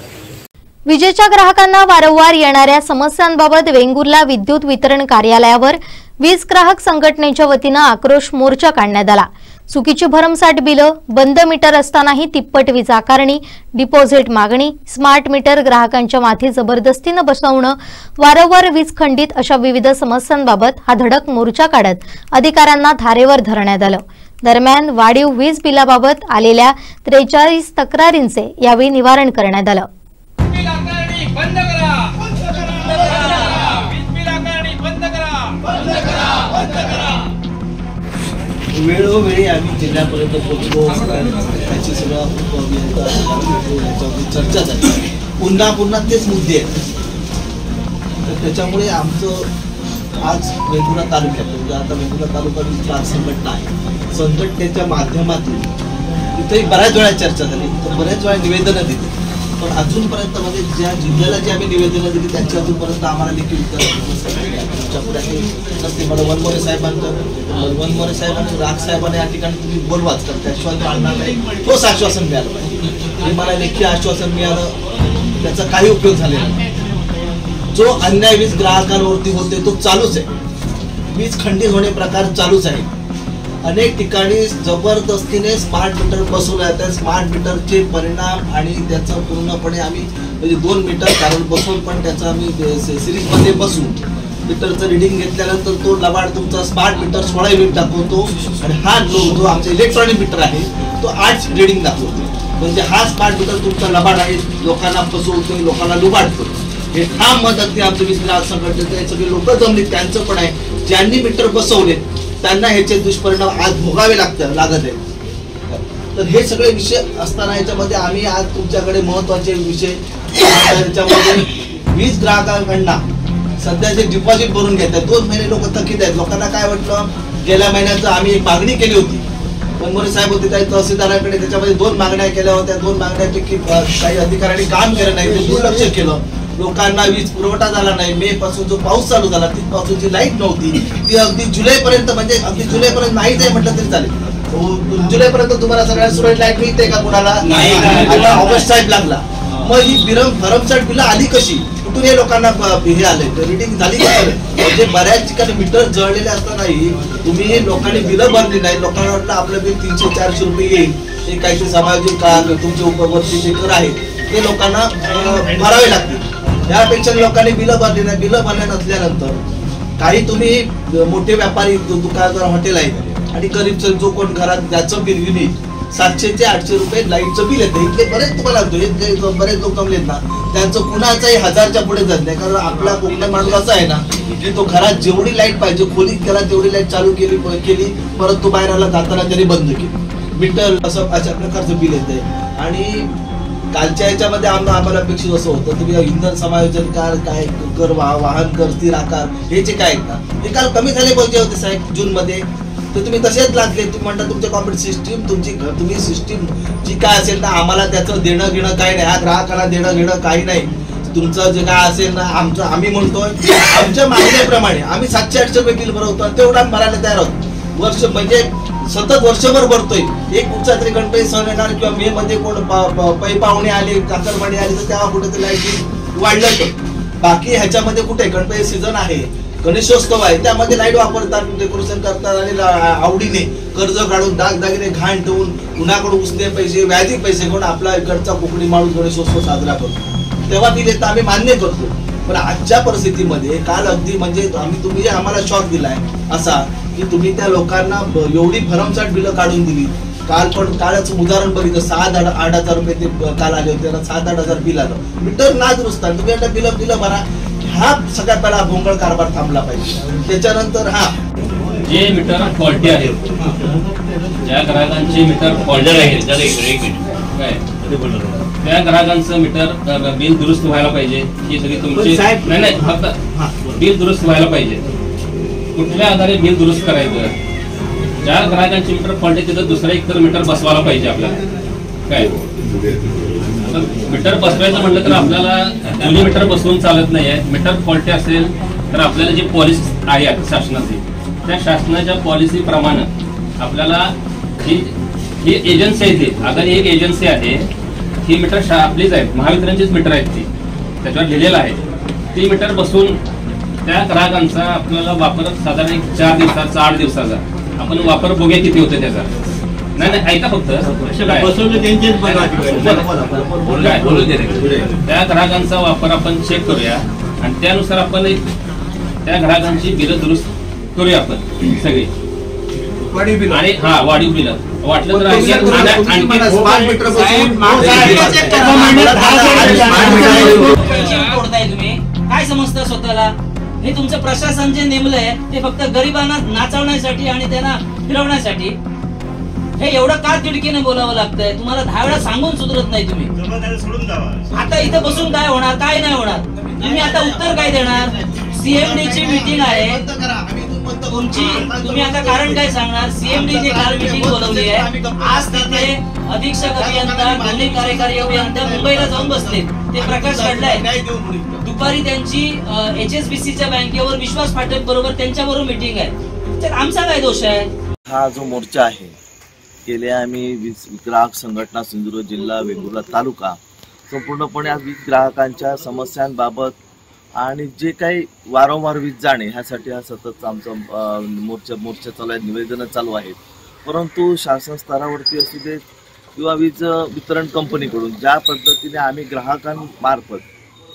विजेच्या ग्राहकांना वारंवार येणाऱ्या समस्यांबाबत वेंगुर्ला विद्युत वितरण कार्यालयावर वीज ग्राहक संघटनेच्या वतीनं आक्रोश मोर्चा काढण्यात आला. चुकीची भरमसाठ बिलं, बंद मीटर असतानाही तिप्पट वीज आकारणी, डिपॉझिट मागणी, स्मार्ट मीटर ग्राहकांच्या माथी जबरदस्तीनं बसवणं, वारंवार वीज खंडित अशा विविध समस्यांबाबत हा धडक मोर्चा काढत अधिकाऱ्यांना धारेवर धरण्यात आलं. दरम्यान वाढीव वीज बिलाबाबत आलेल्या 43 तक्रारींचे यावेळी निवारण करण्यात आलं. वेळोवेळी आम्ही जिल्ह्यापर्यंत पोहोचलो, त्याची सगळं याच्यावरती चर्चा झाली. पुन्हा तेच मुद्दे आहेत. तर त्याच्यामुळे आमचं आज वेंगुर्ला तालुक्यात म्हणजे आता वेंगुर्ला तालुका विकास संघटना आहे, संघटनेच्या माध्यमातून इथेही बऱ्याच वेळा चर्चा झाली, तर बऱ्याच वेळा निवेदनं दिली, पण अजूनपर्यंत म्हणजे ज्या जिल्ह्याला जी आम्ही निवेदनं दिली त्यांची अजूनपर्यंत आम्हाला लेखी उत्तर नसते. मला वनमोरे साहेबांनी राग साहेबांनी या ठिकाणी तुम्ही बोलवाच तर त्याशिवाय आणणार नाही, ठोस आश्वासन मिळालं पाहिजे. हे मला लेखी आश्वासन मिळालं, त्याचा काही उपयोग झालेला नाही. जो अन्याय वीज ग्राहकांवरती होते तो चालूच आहे, वीज खंडित होणे प्रकार चालूच आहे. अनेक ठिकाणी जबरदस्तीने स्मार्ट मीटर बसवले जातात. स्मार्ट मीटरचे परिणाम आणि त्याचं पूर्णपणे आम्ही म्हणजे 2 मीटर कारण बसवून पण त्याचं आम्ही सिरीजमध्ये बसून मीटरचं रिडिंग घेतल्यानंतर तो लबाड तुमचा स्मार्ट मीटर 16 युनिट दाखवतो आणि हा जो आमचा इलेक्ट्रॉनिक मीटर आहे तो 8 रिडिंग दाखवतो. म्हणजे हा स्मार्ट मीटर तुमचा लबाड आहे, लोकांना फसवतो, लोकांना लुबाडतो. हे ठाम मत अगदी आमचं वीज ग्राहक संघटनेचं हे सगळे लोक जमले त्यांचं पण आहे. ज्यांनी मीटर बसवले त्यांना ह्याचे दुष्परिणाम आज भोगावे लागत आहे. तर हे सगळे विषय असताना याच्यामध्ये आम्ही आज तुमच्याकडे महत्वाचे विषय याच्यामध्ये वीज ग्राहकांकडना सध्या जे डिपॉझिट भरून घेतात 2 महिने लोक थकीत आहेत. लोकांना काय वाटलं, गेल्या महिन्याचं आम्ही एक मागणी केली होती, वनमोरे साहेब होते त्या तहसीलदाराकडे, त्याच्यामध्ये 2 मागण्या केल्या होत्या. 2 मागण्यापैकी काही अधिकाऱ्यांनी काम केलं नाही, ते दुर्लक्ष केलं. लोकांना वीज पुरवठा झाला नाही. मे पासून जो पाऊस चालू झाला तिथपासूनची लाईट नव्हती, ती अगदी जुलैपर्यंत म्हणजे अगदी जुलैपर्यंत नाहीच आहे म्हटलं तरी चालेल. जुलैपर्यंत तुम्हाला सगळ्या सुरळीत लाईट मिळते का कुणाला? आता ऑगस्ट साहेब लागला, मग ही भरमसाठ बिलं आली कशी? कुठून हे लोकांना हे आले रिडिंग झाली का? म्हणजे बऱ्याच ठिकाणी मीटर जळलेले असतानाही तुम्ही लोकांनी बिलं भरली नाही. लोकांना वाटलं आपलं बिल 300-400 रुपये येईल, हे काहीतरी सामाजिक तुमचे उपवर्ती जे कर आहेत ते लोकांना भरावे लागतील. यापेक्षा लोकांनी बिलं भरली नाही. बिलं भरल्या नसल्यानंतर काही तुम्ही मोठे व्यापारी दुकानदार हॉटेल आहेत आणि गरीब जो कोण घरात ज्याचं बिल युनिट 700 ते 800 रुपये लाईटचं बिल येतं, इथले बरेच तुम्हाला बरेच लोक जमलेत ना, त्यांचं कुणाचाही 1000च्या पुढे जात नाही. कारण आपला कोकण माणूस असा आहे ना की तो घरात जेवढी लाईट पाहिजे खोलीत घरात तेवढी लाईट चालू केली परत तो बाहेर आला जाताना त्यांनी बंद केली. मीटर असं अशा प्रकारचं बिल येतंय. आणि कालच्या याच्यामध्ये आम्हाला अपेक्षित असं होतं तुम्ही इंधन समायोजन काय कर वाहन कर स्थिर आकार हे जे काय ना हे काल कमी झाले पाहिजे होते साहेब जूनमध्ये, तर तुम्ही तसेच लागले. तुम्ही म्हणता तुमच्या कॉम्प्युटर सिस्टीम तुम्ही सिस्टीम जी काय असेल ना आम्हाला त्याचं देणं घेणं काही नाही, हा ग्राहकाला देणं घेणं काही नाही. तुमचं जे काय असेल ना आम्ही म्हणतोय आमच्या मागण्याप्रमाणे आम्ही 700-800 रुपये बिल भरवतो आणि तेवढा भरायला तयार आहोत. वर्ष म्हणजे सतत वर्षभर भरतोय. एक कुठचा तरी गणपती सण येणार किंवा मे मध्ये कोण पै पाहुणे आले काकरवाणी आले तर तेव्हा कुठेतरी लाईट वाढलं. तर बाकी ह्याच्यामध्ये कुठे गणपती सीझन आहे, गणेशोत्सव आहे, त्यामध्ये लाईट वापरतात, डेकोरेशन करतात आणि आवडीने कर्ज काढून दागदागिने घाण ठेवून कुणाकडून उसने पैसे व्याजी पैसे घेऊन आपला इकडचा कोकणी माणूस गणेशोत्सव साजरा करतो. तेव्हा दिले तर आम्ही मान्य करतो. पण आजच्या परिस्थितीमध्ये काल अगदी म्हणजे तुम्ही आम्हाला शॉक दिलाय असा की तुम्ही त्या लोकांना एवढी भरमसाठ बिलं काढून दिली. कालच उदाहरण बघितलं 7-8 हजार रुपये ते काल आले होते, 7-8 हजार बिल आलं. मीटर ना दुरुस्त तुम्ही आता बिलं भरा. हा सगळ्यात पहिला भोंगळ कारभार थांबला पाहिजे. त्याच्यानंतर जे मीटर फॉल्टी आहेत, ज्या ग्राहकांचे मीटर फॉल्टी आहे काय त्या ग्राहकांचं मीटर बिल दुरुस्त व्हायला पाहिजे. ही सगळी तुमची नाही फक्त बिल दुरुस्त व्हायला पाहिजे. कुठल्या आधारे बिल दुरुस्त करायचं? ज्या ग्राहकांची मीटर फॉल्टी तिथं दुसरा एक तर मीटर बसवायला पाहिजे आपल्याला. काय मीटर बसवायचं म्हटलं तर आपल्याला दोन्ही मीटर बसवून चालत नाही आहे. मीटर फॉल्टी असेल तर आपल्याला जी पॉलिसी आहे शासनाची त्या शासनाच्या पॉलिसीप्रमाणे आपल्याला ही एजन्सी आहे ती अगदी एक एजन्सी आहे. ही मीटर आपलीच आहेत, महावितरणचीच मीटर आहेत, ती त्याच्यावर लिहिलेलं आहे. ती मीटर बसून त्या ग्राहकांचा आपल्याला वापर साधारण 4 दिवसाचा 8 दिवसाचा आपण वापर बघूया किती होते त्याचा. नाही ऐका फक्त त्या ग्राहकांचा वापर आपण चेक करूया आणि त्यानुसार आपण त्या ग्राहकांची बिलं दुरुस्त करूया आपण सगळी. आणि वाढीव बिलं वाटलं तर तुम्ही काय समजता स्वतःला? हे तुमचं प्रशासन जे नेमलंय ते फक्त गरिबांना नाचवण्यासाठी आणि त्यांना फिरवण्यासाठी हे एवढं का तिडकीने बोलावं लागतंय? तुम्हाला 10 वेळा सांगून सुधरत नाही तुम्ही. आता इथं बसून काय होणार, काय नाही होणार? तुम्ही आता उत्तर काय देणार? सीएमडी ची मीटिंग आहे तुमची, तुम्ही आता कारण काय सांगणार? सीएमडी ने काल मीटिंग बोलवली आहे. आज तिथे अधीक्षक अभियंता, दोन्ही कार्यकारी अभियंता मुंबईला जाऊन बसले. ते प्रकाश घडलाय. दुपारी त्यांची HSBCच्या बँकेवर विश्वास पाठक बरोबर त्यांच्याबरोबर मीटिंग आहे. तर आमचा काय दोष आहे? हा जो मोर्चा आहे, गेल्या आम्ही वीज ग्राहक संघटना सिंधुदुर्ग जिल्हा, वेंगुर्ला तालुका संपूर्णपणे वीज ग्राहकांच्या समस्यांबाबत आणि जे काही वारंवार वीज जाणे ह्यासाठी हा सतत आमचा मोर्चा चालू आहे, निवेदनं चालू आहेत. परंतु शासन स्तरावरती असू दे किंवा वीज वितरण कंपनीकडून ज्या पद्धतीने आम्ही ग्राहकांमार्फत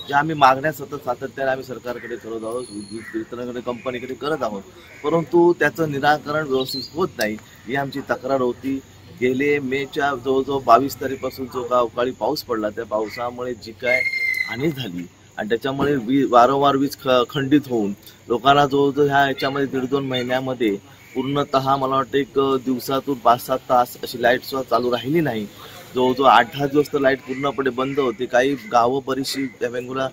ज्या आम्ही मागण्या सतत सातत्याने आम्ही सरकारकडे करत आहोत, वीज वितरण कंपनीकडे करत आहोत, परंतु त्याचं निराकरण व्यवस्थित होत नाही ही आमची तक्रार होती. गेले मेच्या जवळजवळ 22 तारखेपासून जो का अवकाळी पाऊस पडला, त्या पावसामुळे जी काय हानी झाली आणि त्याच्यामुळे वारंवार वीज खंडित होऊन लोकांना जवळजवळ ह्या याच्यामध्ये 1.5-2 महिन्यामध्ये पूर्णतः मला वाटतं एक दिवसातून 5-7 तास अशी लाईट सुद्धा चालू राहिली नाही. जवळजवळ 8-10 दिवस तर लाईट पूर्णपणे बंद होती. काही गावं बरीचशी त्या वेंगुर्ला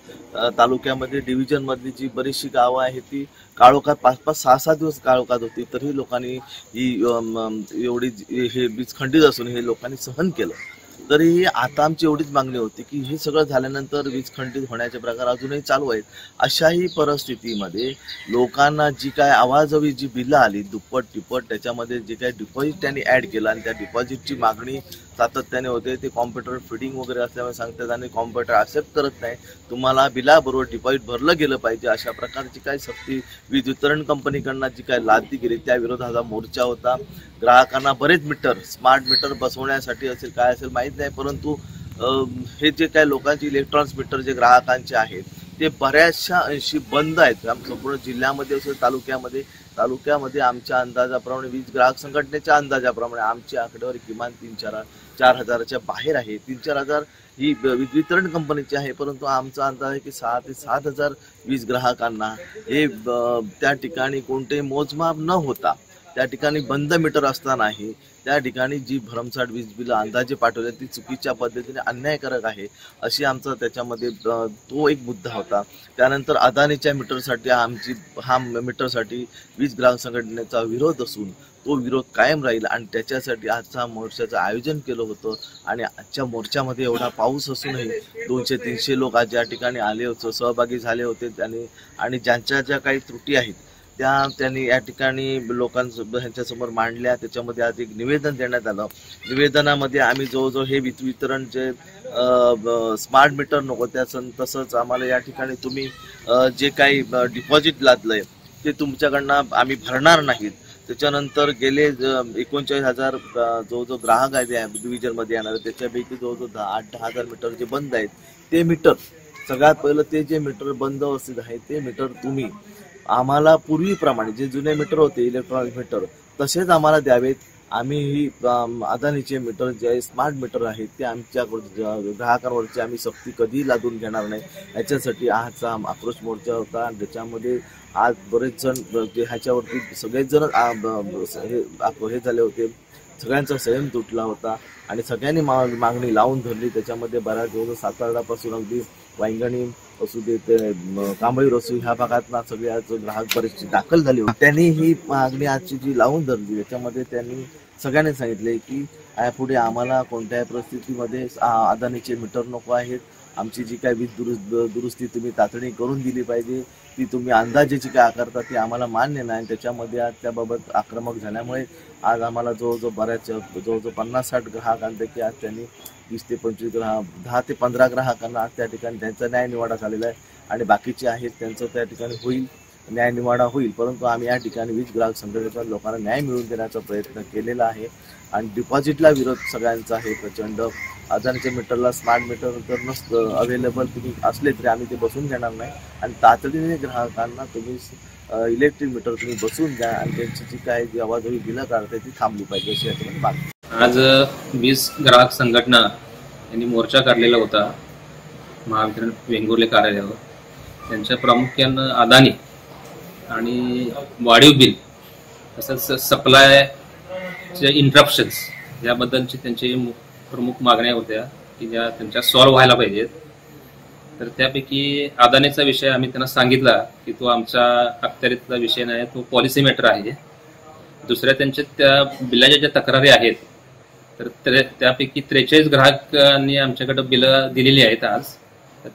तालुक्यामध्ये डिव्हिजन मधली जी बरीचशी गावं आहेत ती काळोखात 5-5, 6-6 दिवस काळोखात होती. तरीही लोकांनी ही एवढी हे वीज खंडित असून हे लोकांनी सहन केलं. तरी आता आमची एवढीच मागणी होती की हे सगळं झाल्यानंतर वीज खंडित होण्याचे प्रकार अजूनही चालू आहेत. अशाही परिस्थितीमध्ये लोकांना जी काय आवाजवी जी बिलं आली दुप्पट तिप्पट, त्याच्यामध्ये जे काही डिपॉझिट त्यांनी ऍड केलं आणि त्या डिपॉझिटची मागणी सातत्याने होते. ते कॉम्प्युटर फिडिंग वगैरे असल्यामुळे सांगतात आणि कॉम्प्युटर ऍक्सेप्ट करत नाही. तुम्हाला बिलाबरोबर डिपॉझिट भरलं गेलं पाहिजे अशा प्रकारची काय सक्ती वीज वितरण कंपनीकडनं जी काय लादली गेली त्या विरोधात हा मोर्चा होता. ग्राहकांना बरेच मीटर, स्मार्ट मीटर बसवण्यासाठी असेल काय असेल माहीत नाही, परंतु हे जे काही लोकांचे इलेक्ट्रॉनिक्स मीटर जे ग्राहकांचे आहेत ते बऱ्याचशा अंशी बंद आहेत. संपूर्ण जिल्ह्यामध्ये असेल तालुक्यामध्ये आमच्या अंदाजाप्रमाणे वीज ग्राहक संघटनेच्या अंदाजाप्रमाणे आमची आकडेवारी किमान 3-4 हजाराच्या बाहेर आहे. 3-4 हजार ही वीज वितरण कंपनीची आहे, परंतु आमचा अंदाज आहे की 6 ते 7 हजार वीज ग्राहकांना हे त्या ठिकाणी कोणते मोजमाप न होता त्या ठिकाणी बंद मीटर असतानाही त्या ठिकाणी जी भरमसाठ वीज बिलं अंदाजे पाठवले ती चुकीच्या पद्धतीने अन्यायकारक आहे अशी आमचा त्याच्यामध्ये तो एक मुद्दा होता. त्यानंतर अदानीच्या मीटरसाठी वीज ग्राहक संघटनेचा विरोध असून तो विरोध कायम राहील आणि त्याच्यासाठी आजचा मोर्चाचं आयोजन केलं होतं. आणि आजच्या मोर्चामध्ये एवढा पाऊस असूनही 200-300 लोक आज या ठिकाणी आले होते, सहभागी झाले होते. आणि ज्यांच्या ज्या काही त्रुटी आहेत त्यांनी या ठिकाणी लोकांसमोर मांडल्या. त्याच्यामध्ये आज एक निवेदन देण्यात आलं. निवेदनामध्ये आम्ही जवळजवळ हे वीज वितरण जे स्मार्ट मीटर नको तसंच आम्हाला या ठिकाणी तुम्ही जे काही डिपॉझिट लादलंय ते तुमच्याकडनं आम्ही भरणार नाहीत. त्याच्यानंतर गेले 39,000 जवळजवळ ग्राहक आहेत या डिव्हिजनमध्ये येणार, त्याच्यापैकी जवळजवळ 8-10 हजार मीटर जे बंद आहेत ते मीटर सगळ्यात पहिलं ते जे मीटर बंद अवस्थेत आहे ते मीटर तुम्ही आम्हाला पूर्वीप्रमाणे जे जुने मीटर होते इलेक्ट्रॉनिक मीटर तसेच आम्हाला द्यावेत. आम्ही ही अदानीचे मीटर जे स्मार्ट मीटर आहेत ते आमच्या ग्राहकांवरची आम्ही सक्ती कधीही लादून घेणार नाही. याच्यासाठी आजचा आक्रोश मोर्चा होता. ज्याच्यामध्ये आज बरेच जण ह्याच्यावरती सगळेच जण हे झाले होते. सगळ्यांचा संयम तुटला होता आणि सगळ्यांनी मागणी लावून धरली. त्याच्यामध्ये बऱ्याच जवळ सातारडापासून अगदी वांगणी असू दे ते कांबळी रसू ह्या भागात सगळ्या ग्राहक बरेचसे दाखल झाले होते. त्यांनी ही मागणी आजची जी लावून धरली त्याच्यामध्ये त्यांनी सगळ्यांनी सांगितले की यापुढे आम्हाला कोणत्याही परिस्थितीमध्ये अदानीचे मीटर नको आहेत. आमची जी काय वीज दुरुस्ती तुम्ही तातडी करून दिली पाहिजे, ती तुम्ही अंदाजेची काय आकारता ती आम्हाला मान्य नाही. त्याच्यामध्ये आज त्याबाबत आक्रमक झाल्यामुळे आज आम्हाला जवळजवळ 50-60 ग्राहकांपैकी आज त्यांनी 20 ते 25 ग्राहक 10 ते 15 ग्राहकांना आज त्या ठिकाणी त्यांचा न्यायनिवाडा झालेला आहे आणि बाकीचे आहेत त्यांचं त्या ठिकाणी न्यायनिवाडा होईल. परंतु आम्ही या ठिकाणी वीज ग्राहक संघटनेच्या लोकांना न्याय मिळवून देण्याचा प्रयत्न केलेला आहे आणि डिपॉझिटला विरोध सगळ्यांचा आहे प्रचंड. अदानीच्या मीटरला स्मार्ट मीटर जर नसतं अवेलेबल तुम्ही असले तरी आम्ही ते बसून घेणार नाही आणि तातडीने ग्राहकांना तुम्ही इलेक्ट्रिक मीटर तुम्ही बसून द्या आणि त्यांची जी काय जी आवाजवी बिलं काढते ती थांबली पाहिजे अशी याच्यामध्ये मागणी. आज वीज ग्राहक संघटना यांनी मोर्चा काढलेला होता महावितरण वेंगुर्ले कार्यालयावर. त्यांच्या प्रामुख्यानं अदानी आणि वाढीव बिल तसंच सप्लाय इंटरप्शन्स याबद्दलची त्यांची प्रमुख मागण्या होत्या की ज्या त्यांच्या सॉल्व्ह व्हायला पाहिजेत. तर त्यापैकी अदानीचा विषय आम्ही त्यांना सांगितला की तो आमच्या अखत्यारीतला विषय नाही, तो पॉलिसी मॅटर आहे. दुसऱ्या त्यांच्या त्या बिलाच्या ज्या तक्रारी आहेत तर त्यापैकी 43 ग्राहकांनी आमच्याकडे बिलं दिलेली आहेत. आज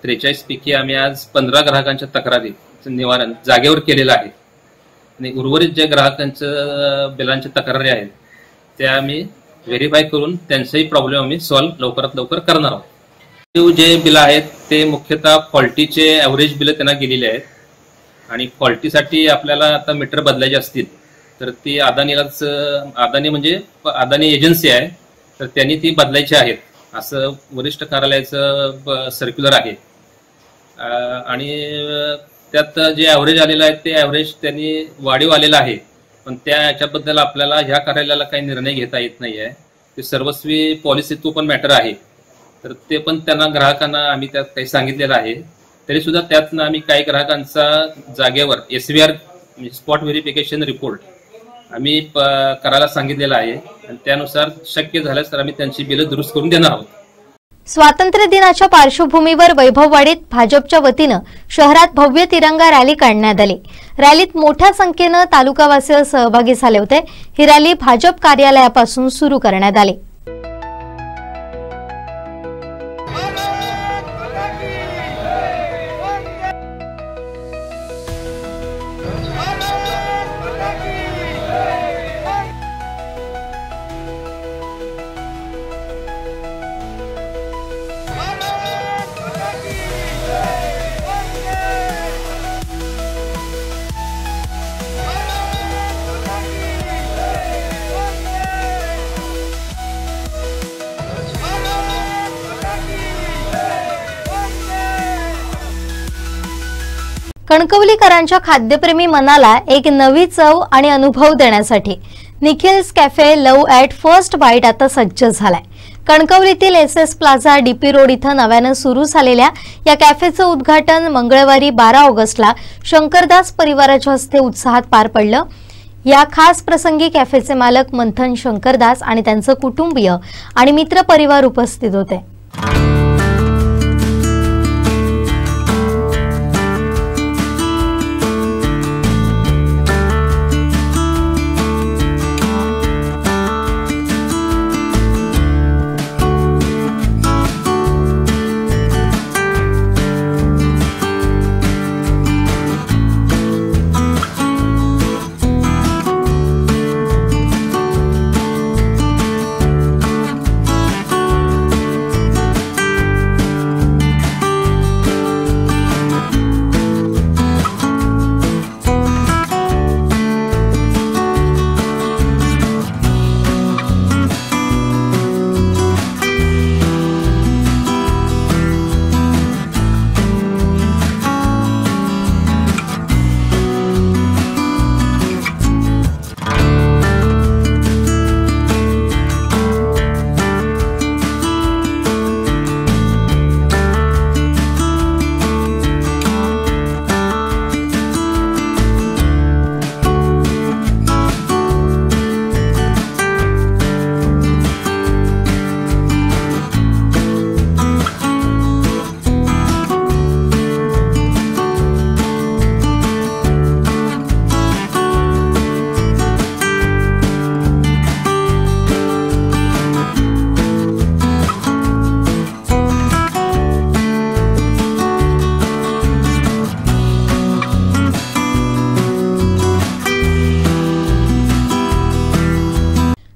43 पैकी आम्ही आज 15 ग्राहकांच्या तक्रारीचं निवारण जागेवर केलेलं आहे आणि उर्वरित ज्या ग्राहकांच्या बिलांच्या तक्रारी आहेत त्या आम्ही व्हेरीफाय करून त्यांचाही प्रॉब्लेम आम्ही सॉल्व्ह लवकरात लवकर करणार आहोत. जे बिलं आहेत ते मुख्यतः फॉल्टीचे ॲव्हरेज बिलं त्यांना गेलेले आहेत आणि फॉल्टीसाठी आपल्याला आता मीटर बदलायचे असतील तर ती अदानी म्हणजे अदानी एजन्सी आहे, तर त्यांनी ती बदलायची आहेत असं वरिष्ठ कार्यालयाचं सर्क्युलर आहे. आणि त्यात जे ॲव्हरेज आलेलं आहे ते ॲव्हरेज त्यांनी वाढीव आलेलं आहे, पण त्या याच्याबद्दल आपल्याला ह्या कार्यालयाला काही निर्णय घेता येत नाही आहे. ते सर्वस्वी पॉलिसी तो पण मॅटर आहे, तर ते पण त्यांना ग्राहकांना आम्ही त्यात काही सांगितलेलं आहे. तरी सुद्धा त्यातनं आम्ही काही ग्राहकांचा जागेवर SVR स्पॉट व्हेरिफिकेशन रिपोर्ट आम्ही करायला सांगितलेलं आहे आणि त्यानुसार शक्य झाल्यास तर आम्ही त्यांची बिलं दुरुस्त करून देणार आहोत. स्वातंत्र्य दिनाच्या पार्श्वभूमीवर वैभववाडीत भाजपच्या वतीनं शहरात भव्य तिरंगा रॅली काढण्यात आली. रॅलीत मोठ्या संख्येनं तालुकावासीय सहभागी झाले होते. ही रॅली भाजप कार्यालयापासून सुरू करण्यात आली. कणकवलीकरांच्या खाद्यप्रेमी मनाला एक नवी चव आणि अनुभव देण्यासाठी Nikhil's cafe love at first bite आता सज्ज झालाय. कणकवलीतील SS प्लाझा DP रोड इथं नव्यानं सुरू झालेल्या या कॅफेचं उद्घाटन मंगळवारी 12 ऑगस्टला शंकरदास परिवाराच्या हस्ते उत्साहात पार पडलं. या खास प्रसंगी कॅफेचे मालक मंथन शंकरदास आणि त्यांचं कुटुंबीय आणि मित्र परिवार उपस्थित होते.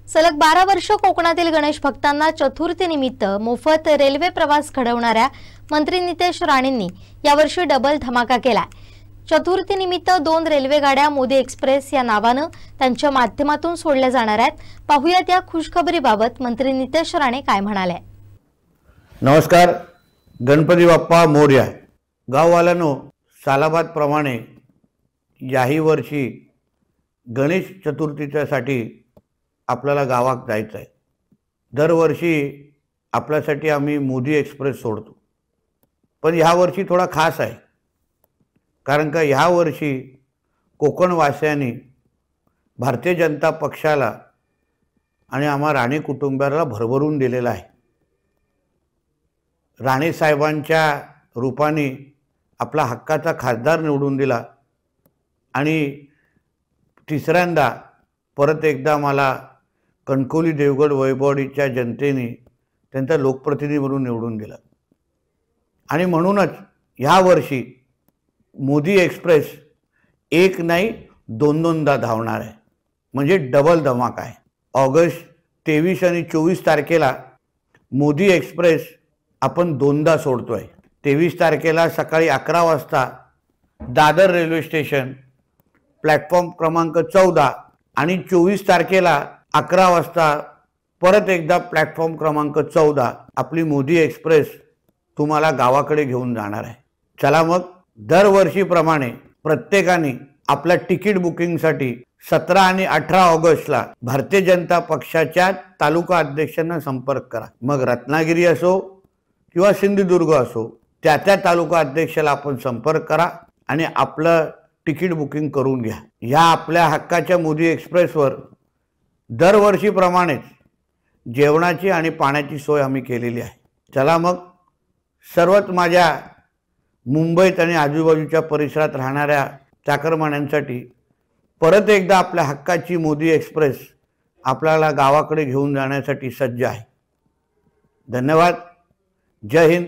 सलग 12 वर्ष कोकणातील गणेश भक्तांना चतुर्थीनिमित्त मोफत रेल्वे प्रवास घडवणाऱ्या मंत्री नितेश राणेंनी यावर्षी डबल धमाका केलाय. चतुर्थीनिमित्त 2 रेल्वे गाड्या मोदी एक्सप्रेस या नावानं त्यांच्या माध्यमातून सोडल्या जाणार आहेत. पाहूयात या खुशखबरीबाबत मंत्री नितेश राणे काय म्हणाले. नमस्कार. गणपती बाप्पा मोरया. गाववाल्यांनो, सालाबाद प्रमाणे याही वर्षी गणेश चतुर्थीच्यासाठी आपल्याला गावात जायचं आहे. दरवर्षी आपल्यासाठी आम्ही मोदी एक्सप्रेस सोडतो, पण ह्या वर्षी थोडा खास आहे. कारण का ह्या वर्षी कोकणवासियांनी भारतीय जनता पक्षाला आणि आम्हा राणे कुटुंबाला भरभरून दिलेला आहे. राणे साहेबांच्या रूपाने आपला हक्काचा खासदार निवडून दिला आणि तिसऱ्यांदा परत एकदा मला कणकवली देवगड वैभववाडीच्या जनतेने त्यांचा लोकप्रतिनिधी म्हणून निवडून दिला. आणि म्हणूनच ह्या वर्षी मोदी एक्सप्रेस एक नाही दोनदा धावणार आहे, म्हणजे डबल धमाका आहे. ऑगस्ट 23 आणि 24 तारखेला मोदी एक्सप्रेस आपण दोनदा सोडतोय. 23 तारखेला सकाळी 11 वाजता दादर रेल्वे स्टेशन प्लॅटफॉर्म क्रमांक 14 आणि 24 तारखेला 11 वाजता परत एकदा प्लॅटफॉर्म क्रमांक 14 आपली मोदी एक्सप्रेस तुम्हाला गावाकडे घेऊन जाणार आहे. चला मग दरवर्षीप्रमाणे प्रत्येकाने आपल्या तिकीट बुकिंगसाठी 17 आणि 18 ऑगस्टला भारतीय जनता पक्षाच्या तालुका अध्यक्षांना संपर्क करा. मग रत्नागिरी असो किंवा सिंधुदुर्ग असो, त्या तालुका अध्यक्षाला आपण संपर्क करा आणि आपलं तिकीट बुकिंग करून घ्या. ह्या आपल्या हक्काच्या मोदी एक्सप्रेसवर दरवर्षीप्रमाणेच जेवणाची आणि पाण्याची सोय आम्ही केलेली आहे. चला मग सर्वच माझ्या मुंबईत आणि आजूबाजूच्या परिसरात राहणाऱ्या चाकरमान्यांसाठी परत एकदा आपल्या हक्काची मोदी एक्सप्रेस आपल्याला गावाकडे घेऊन जाण्यासाठी सज्ज आहे. धन्यवाद. जय हिंद,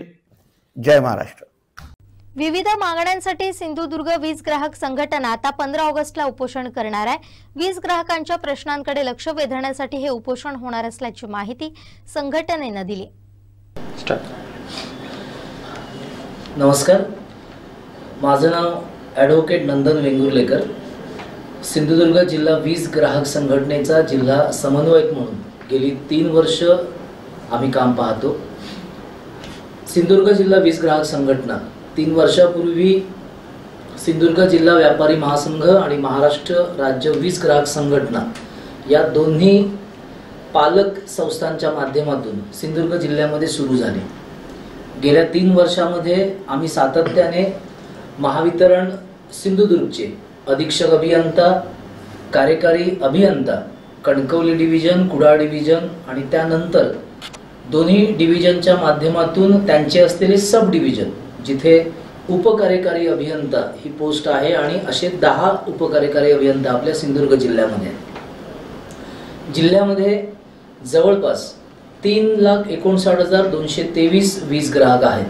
जय महाराष्ट्र. विविध मागण्यांसाठी सिंधुदुर्ग वीज ग्राहक संघटना आता 15 ऑगस्टला उपोषण करणार आहे. वीज ग्राहकांच्या प्रश्नांकडे लक्ष वेधण्यासाठी हे उपोषण होणार असल्याची माहिती संघटनेनं दिली. नमस्कार, माझं नाव ॲडव्होकेट नंदन वेंगुर्लेकर, सिंधुदुर्ग जिल्हा वीज ग्राहक संघटनेचा जिल्हा समन्वयक म्हणून गेली 3 वर्ष आम्ही काम पाहतो. सिंधुदुर्ग जिल्हा वीज ग्राहक संघटना 3 वर्षापूर्वी सिंधुदुर्ग जिल्हा व्यापारी महासंघ आणि महाराष्ट्र राज्य वीज ग्राहक संघटना या दोन्ही पालक संस्थांच्या माध्यमातून सिंधुदुर्ग जिल्ह्यामध्ये सुरू झाले. गेल्या 3 वर्षामध्ये आम्ही सातत्याने महावितरण सिंधुदुर्गचे अधीक्षक अभियंता, कार्यकारी अभियंता, कणकवली डिव्हिजन, कुडाळ डिव्हिजन आणि त्यानंतर दोन्ही डिव्हिजनच्या माध्यमातून त्यांचे असलेले सब डिव्हिजन जिथे उपकार्यकारी अभियंता ही पोस्ट आहे आणि असे 10 उपकार्यकारी अभियंता आपल्या सिंधुदुर्ग जिल्ह्यामध्ये जवळपास 3,59,223 वीज ग्राहक आहेत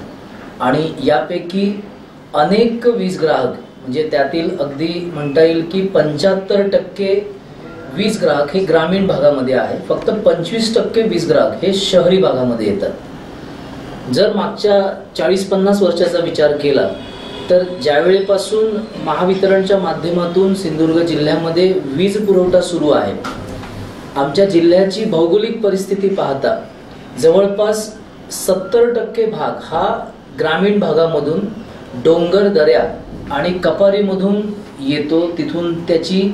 आणि यापैकी अनेक वीज ग्राहक म्हणजे त्यातील अगदी म्हणता येईल की 75% वीज ग्राहक हे ग्रामीण भागामध्ये आहे. फक्त 25% वीज ग्राहक हे शहरी भागामध्ये येतात. जर मागच्या 40-50 वर्षाचा विचार केला तर ज्यावेळेपासून महावितरणच्या माध्यमातून सिंधुदुर्ग जिल्ह्यामध्ये वीज पुरवठा सुरू आहे, आमच्या जिल्ह्याची भौगोलिक परिस्थिती पाहता जवळपास 70% भाग हा ग्रामीण भागामधून डोंगर दऱ्या आणि कपारीमधून येतो. तिथून त्याची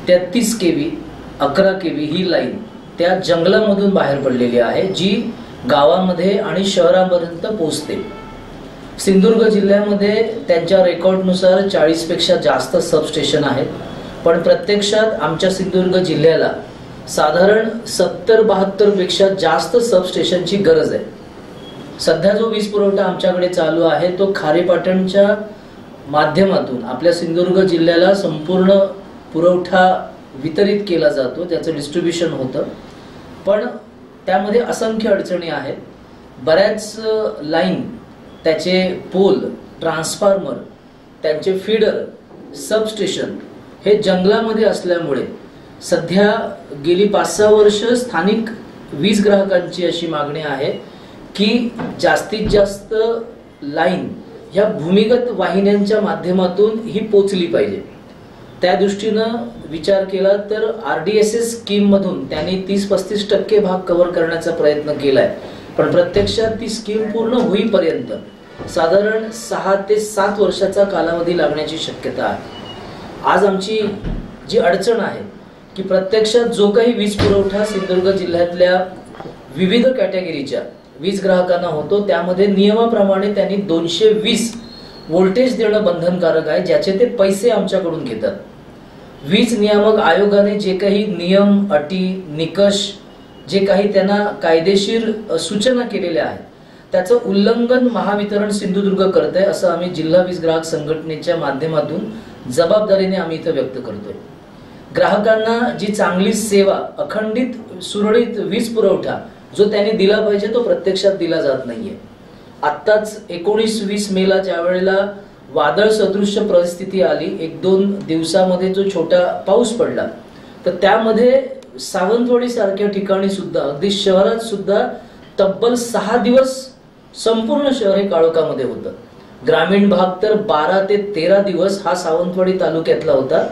33 kV 11 kV ही लाईन त्या जंगलामधून बाहेर पडलेली आहे जी गावामध्ये आणि शहरापर्यंत पोहोचते. सिंधुदुर्ग जिल्ह्यामध्ये त्यांच्या रेकॉर्डनुसार 40 पेक्षा जास्त सबस्टेशन आहेत, पण प्रत्यक्षात आमच्या सिंधुदुर्ग जिल्ह्याला साधारण 70-72 पेक्षा जास्त सबस्टेशनची गरज आहे. सध्या जो वीज पुरवठा आमच्याकडे चालू आहे तो खारेपाटणच्या माध्यमातून आपल्या सिंधुदुर्ग जिल्ह्याला संपूर्ण पुरवठा वितरित केला जातो, त्याचं डिस्ट्रीब्युशन होतं. पण त्यामध्ये असंख्य अडचणी आहेत. बऱ्याच लाईन, त्याचे पोल, ट्रान्सफॉर्मर, त्यांचे फीडर, सबस्टेशन हे जंगलामध्ये असल्यामुळे सध्या गेली 5-6 वर्ष स्थानिक वीज ग्राहकांची अशी मागणी आहे की जास्तीत जास्त लाईन ह्या भूमिगत वाहिन्यांच्या माध्यमातून ही पोचली पाहिजे. त्या दृष्टीनं विचार केला तर RDSS स्कीम मधून त्यांनी 30-35% भाग कव्हर करण्याचा प्रयत्न केलाय, पण प्रत्यक्षात ती स्कीम पूर्ण होईपर्यंत साधारण 6 ते 7 वर्षाचा कालावधी लागण्याची शक्यता आहे. आज आमची जी अडचण आहे की प्रत्यक्षात जो काही वीज पुरवठा सिंधुदुर्ग जिल्ह्यातल्या विविध कॅटेगरीच्या वीज ग्राहकांना होतो त्यामध्ये नियमाप्रमाणे त्यांनी 220 व्होल्टेज देणं बंधनकारक आहे, ज्याचे ते पैसे आमच्याकडून घेतात. वीज नियामक आयोगाने जे काही नियम, अटी, निकष जे काही त्यांना कायदेशीर सूचना केलेल्या आहेत त्याचं उल्लंघन महावितरण सिंधुदुर्ग करत आहे असं आम्ही जिल्हा वीज ग्राहक संघटनेच्या माध्यमातून जबाबदारीने आम्ही इथं व्यक्त करतोय। ग्राहकांना जी चांगली सेवा, अखंडित सुरळीत वीज पुरवठा जो त्यांनी दिला पाहिजे तो प्रत्यक्षात दिला जात नाहीये। आत्ताच 19-20 मेला ज्या वेळेला वादळ सदृश्य परिस्थिती आली, 1-2 दिवसामध्ये जो छोटा पाऊस पडला, तर त्यामध्ये सावंतवाडी सारख्या ठिकाणी सुद्धा, अगदी शहरात सुद्धा तब्बल 6 दिवस संपूर्ण शहर हे काळोखामध्ये होतं। ग्रामीण भाग तर 12 ते 13 दिवस हा सावंतवाडी तालुक्यातला होता।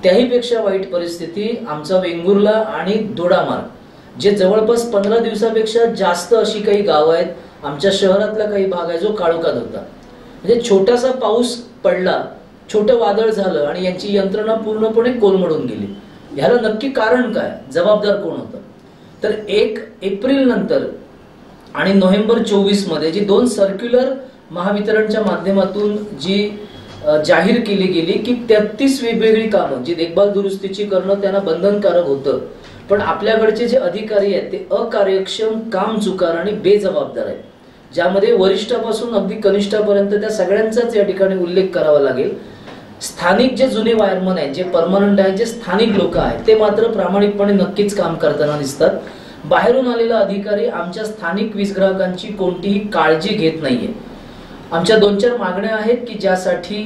त्याही पेक्षा वाईट परिस्थिती आमचा वेंगुर्ला आणि दोडामार्ग, जे जवळपास 15 दिवसापेक्षा जास्त अशी काही गाव आहेत, आमच्या शहरातला काही भाग आहे जो काळोखात होता। म्हणजे छोटासा पाऊस पडला, छोटं वादळ झालं आणि यांची यंत्रणा पूर्णपणे कोलमडून गेली। ह्याला नक्की कारण काय, जबाबदार कोण होतं? तर 1 एप्रिल नंतर आणि नोव्हेंबर 24 मध्ये जी 2 सर्क्युलर महावितरणच्या माध्यमातून जी जाहीर केली गेली की 33 वेगवेगळी कामं जी देखभाल दुरुस्तीची करणं त्यांना बंधनकारक होतं, पण आपल्याकडचे जे अधिकारी आहेत ते अकार्यक्षम, काम चुकार आणि बेजबाबदार आहेत, ज्यामध्ये वरिष्ठापासून अगदी कनिष्ठापर्यंत त्या सगळ्यांचाच या ठिकाणी उल्लेख करावा लागेल। स्थानिक जे जुने वायरमन आहेत, जे परमनंट आहेत, जे स्थानिक लोक आहेत, ते मात्र प्रामाणिकपणे नक्कीच काम करताना दिसतात। बाहेरून आलेला अधिकारी आमच्या स्थानिक वीज ग्राहकांची कोणतीही काळजी घेत नाहीये। आमच्या 2-4 मागण्या आहेत की ज्यासाठी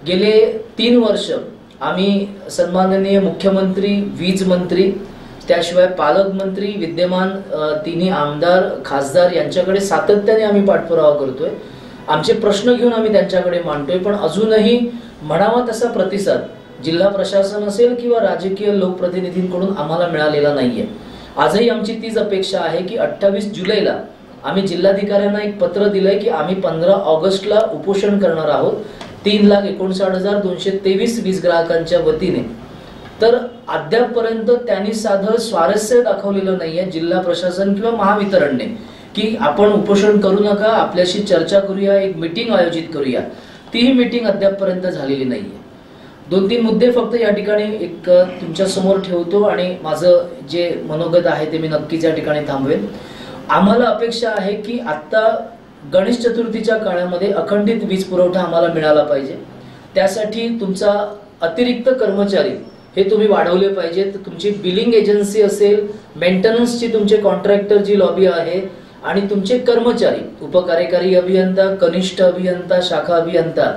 गेले 3 वर्ष आम्ही सन्माननीय मुख्यमंत्री, वीज मंत्री, त्याशिवाय पालकमंत्री, विद्यमान तिन्ही आमदार, खासदार यांच्याकडे सातत्याने आम्ही पाठपुरावा करतोय। आमचे प्रश्न घेऊन आम्ही त्यांच्याकडे मांडतोय, पण अजूनही म्हणावा तसा प्रतिसाद जिल्हा प्रशासन असेल किंवा राजकीय लोकप्रतिनिधींकडून आम्हाला मिळालेला नाहीये। आजही आमची तीच अपेक्षा आहे की 28 जुलैला आम्ही जिल्हाधिकाऱ्यांना एक पत्र दिलंय की आम्ही 15 ऑगस्टला उपोषण करणार आहोत 3,59,223 वीज ग्राहकांच्या वतीने। तर अद्यापपर्यंत त्यांनी साधं स्वारस्य दाखवलेलं नाहीये जिल्हा प्रशासन किंवा महावितरणने की आपण उपोषण करू नका, आपल्याशी चर्चा करूया, एक मीटिंग आयोजित करूया। तीही मीटिंग अद्यापपर्यंत झालेली नाहीये। 2-3 मुद्दे फक्त या ठिकाणी एक तुमच्या समोर ठेवतो आणि माझं जे मनोगत आहे ते मी नक्कीच या ठिकाणी थांबवेन। आम्हाला अपेक्षा आहे की आता गणेश चतुर्थीच्या काळामध्ये अखंडित वीज पुरवठा आम्हाला मिळाला पाहिजे। त्यासाठी तुमचा अतिरिक्त कर्मचारी हे तुम्ही वाढवले पाहिजेत। तुमची बिलिंग एजन्सी असेल, मेंटेनन्सची तुमचे कॉन्ट्रॅक्टर जी लॉबी आहे आणि तुमचे कर्मचारी, उपकार्यकारी अभियंता, कनिष्ठ अभियंता, शाखा अभियंता,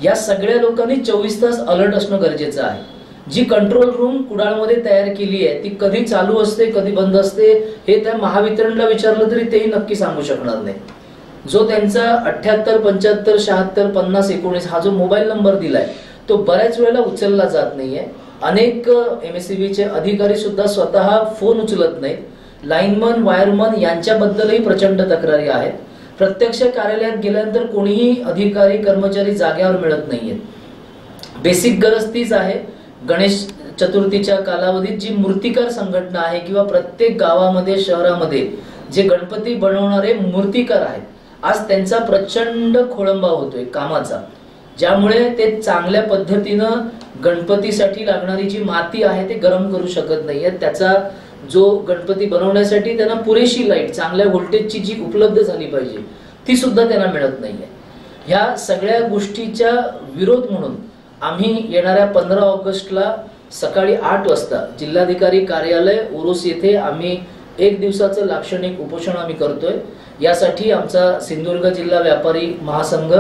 या सगळ्या लोकांनी 24 तास अलर्ट असणं गरजेचं आहे। जी कंट्रोल रूम कुडाळमध्ये तयार केली आहे ती कधी चालू असते, कधी बंद असते हे त्या महावितरणला विचारलं तरी तेही नक्की सांगू शकणार नाही। जो त्यांचा 78 75 76 50 19 हा जो मोबाईल नंबर दिलाय तो बऱ्याच वेळेला उचलला जात नाहीये। अनेक एमएससीबीचे अधिकारी सुद्धा स्वतः फोन उचलत नाहीत। लाईनमन, वायरमन यांच्याबद्दलही प्रचंड तक्रारी आहेत। प्रत्यक्ष कार्यालयात गेल्यानंतर कोणीही अधिकारी कर्मचारी जाग्यावर मिळत नाहीयेत। बेसिक गरज तीच आहे। गणेश चतुर्थीच्या कालावधीत जी मूर्तिकार संघटना आहे किंवा प्रत्येक गावामध्ये, शहरामध्ये जे गणपती बनवणारे मूर्तिकार आहेत, आज त्यांचा प्रचंड खोळंबा होतोय कामाचा, ज्यामुळे ते चांगल्या पद्धतीनं गणपतीसाठी लागणारी जी माती आहे ते गरम करू शकत नाहीये। त्याचा जो गणपती बनवण्यासाठी त्यांना पुरेशी लाईट, चांगल्या व्होल्टेजची जी उपलब्ध झाली पाहिजे ती सुद्धा त्यांना मिळत नाहीये। ह्या सगळ्या गोष्टीचा विरोध म्हणून आम्ही येणाऱ्या 15 ऑगस्टला सकाळी 8 वाजता जिल्हाधिकारी कार्यालय ओरोस येथे आम्ही 1 दिवसाचं लाक्षणिक उपोषण आम्ही करतोय। यासाठी आमचा सिंधुदुर्ग जिल्हा व्यापारी महासंघ,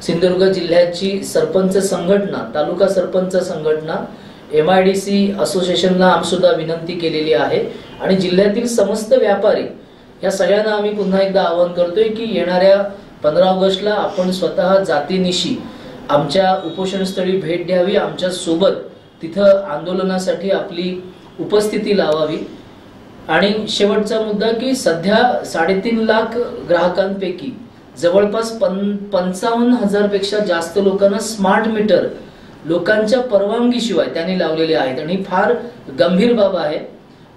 सिंधुदुर्ग जिल्ह्याची सरपंच संघटना, तालुका सरपंच संघटना, MIDC असोसिएशनला आम्ही सुद्धा विनंती केलेली आहे आणि जिल्ह्यातील समस्त व्यापारी या सगळ्यांना आम्ही पुन्हा एकदा आवाहन करतोय की येणाऱ्या 15 ऑगस्टला आपण स्वतः जातीनिशी आमच्या उपोषणस्थळी भेट द्यावी, आमच्या सोबत तिथं आंदोलनासाठी आपली उपस्थिती लावावी। आणि शेवटचा मुद्दा की सध्या 3.5 लाख ग्राहकांपैकी जवळपास 55,000 पेक्षा जास्त लोकांना स्मार्ट मीटर लोकांच्या परवानगीशिवाय त्यांनी लावलेले आहेत आणि फार गंभीर बाब आहे।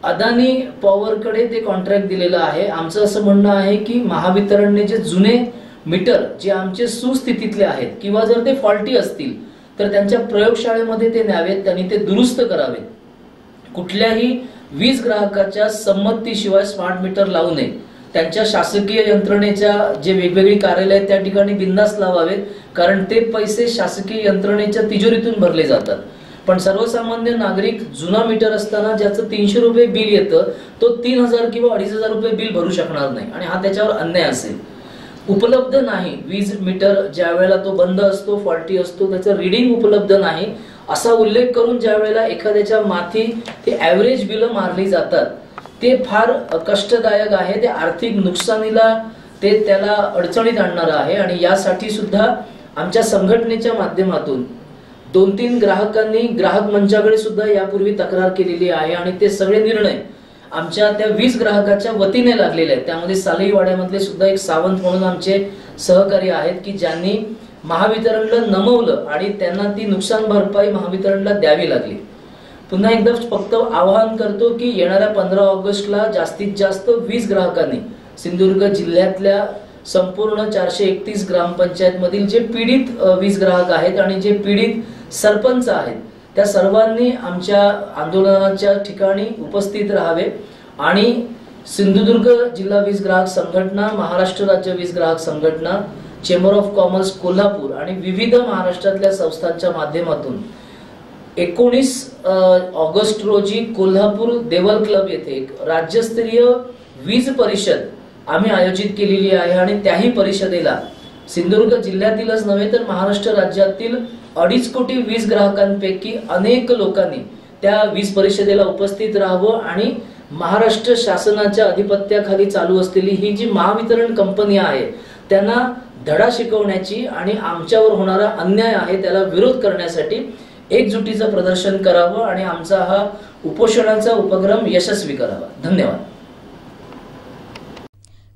अदानी पॉवरकडे ते कॉन्ट्रॅक्ट दिलेलं आहे। आमचं असं म्हणणं आहे की महावितरणने जे जुने मीटर जे आमचे सुस्थितीतले आहेत किंवा जर ते फॉल्टी असतील तर त्यांच्या प्रयोगशाळेमध्ये ते न्यावेत, त्यांनी ते दुरुस्त करावेत। कुठल्याही वीज ग्राहकाच्या संमतीशिवाय स्मार्ट मीटर लावू नये. त्यांच्या शासकीय यंत्रणेच्या जे वेगवेगळी कार्यालय आहेत त्या ठिकाणी बिंदास लावावेत, कारण ते पैसे शासकीय यंत्रणेच्या तिजोरीतून भरले जातात. पण सर्वसामान्य नागरिक जुना मीटर असताना ज्याचं 300 रुपये बिल येतं तो 3000 किंवा 2500 रुपये बिल भरू शकणार नाही आणि हा त्याच्यावर अन्याय असेल. उपलब्ध नाही वीज मीटर, ज्या वेळेला तो बंद असतो, फॉल्टी असतो, त्याचं रीडिंग उपलब्ध नाही असा उल्लेख करून ज्या वेळेला एखाद्याच्या माथी ते ॲव्हरेज बिल मारली जातात ते फार कष्टदायक आहे. ते आर्थिक नुकसानीला ते त्याला अडचणीत आणणार आहे. आणि यासाठी सुद्धा आमच्या संघटनेच्या माध्यमातून 2-3 ग्राहकांनी ग्राहक मंचाकडे सुद्धा यापूर्वी तक्रार केलेली आहे आणि ते सगळे निर्णय आमच्या त्या 20 ग्राहकाच्या वतीने लागलेले आहेत. त्यामध्ये सालईवाड्यामधले सुद्धा एक सावंत म्हणून आमचे सहकारी आहेत की ज्यांनी महावितरणला नमवलं आणि त्यांना ती नुकसान भरपाई महावितरणला द्यावी लागली. पुन्हा एकदा फक्त आवाहन करतो की येणाऱ्या 15 ऑगस्टला जास्तीत जास्त 20 ग्राहकांनी सिंधुदुर्ग जिल्ह्यातल्या संपूर्ण 431 ग्रामपंचायत मधील जे पीडित 20 ग्राहक आहेत आणि जे पीडित सरपंच आहेत त्या सर्वांनी आमच्या आंदोलनाच्या ठिकाणी उपस्थित राहावे आणि सिंधुदुर्ग जिल्हा वीज ग्राहक संघटना, महाराष्ट्र राज्य वीज ग्राहक संघटना, चेंबर ऑफ कॉमर्स कोल्हापूर आणि विविध महाराष्ट्रातल्या संस्थांच्या माध्यमातून 19 ऑगस्ट रोजी कोल्हापूर देवल क्लब येथे एक राज्यस्तरीय वीज परिषद आम्ही आयोजित केलेली आहे आणि त्याही परिषदेला सिंधुदुर्ग जिल्ह्यातीलच नव्हे तर महाराष्ट्र राज्यातील 2.5 कोटी वीज ग्राहकांपैकी अनेक लोकांनी त्या वीज परिषदेला उपस्थित राहावं आणि महाराष्ट्र शासनाच्या अधिपत्याखाली चालू असलेली ही जी महावितरण कंपनी आहे त्यांना धडा शिकवण्याची आणि आमच्यावर होणारा अन्याय आहे त्याला विरोध करण्यासाठी एकजुटीचं प्रदर्शन करावं आणि आमचा हा उपोषणाचा उपक्रम यशस्वी करावा. धन्यवाद.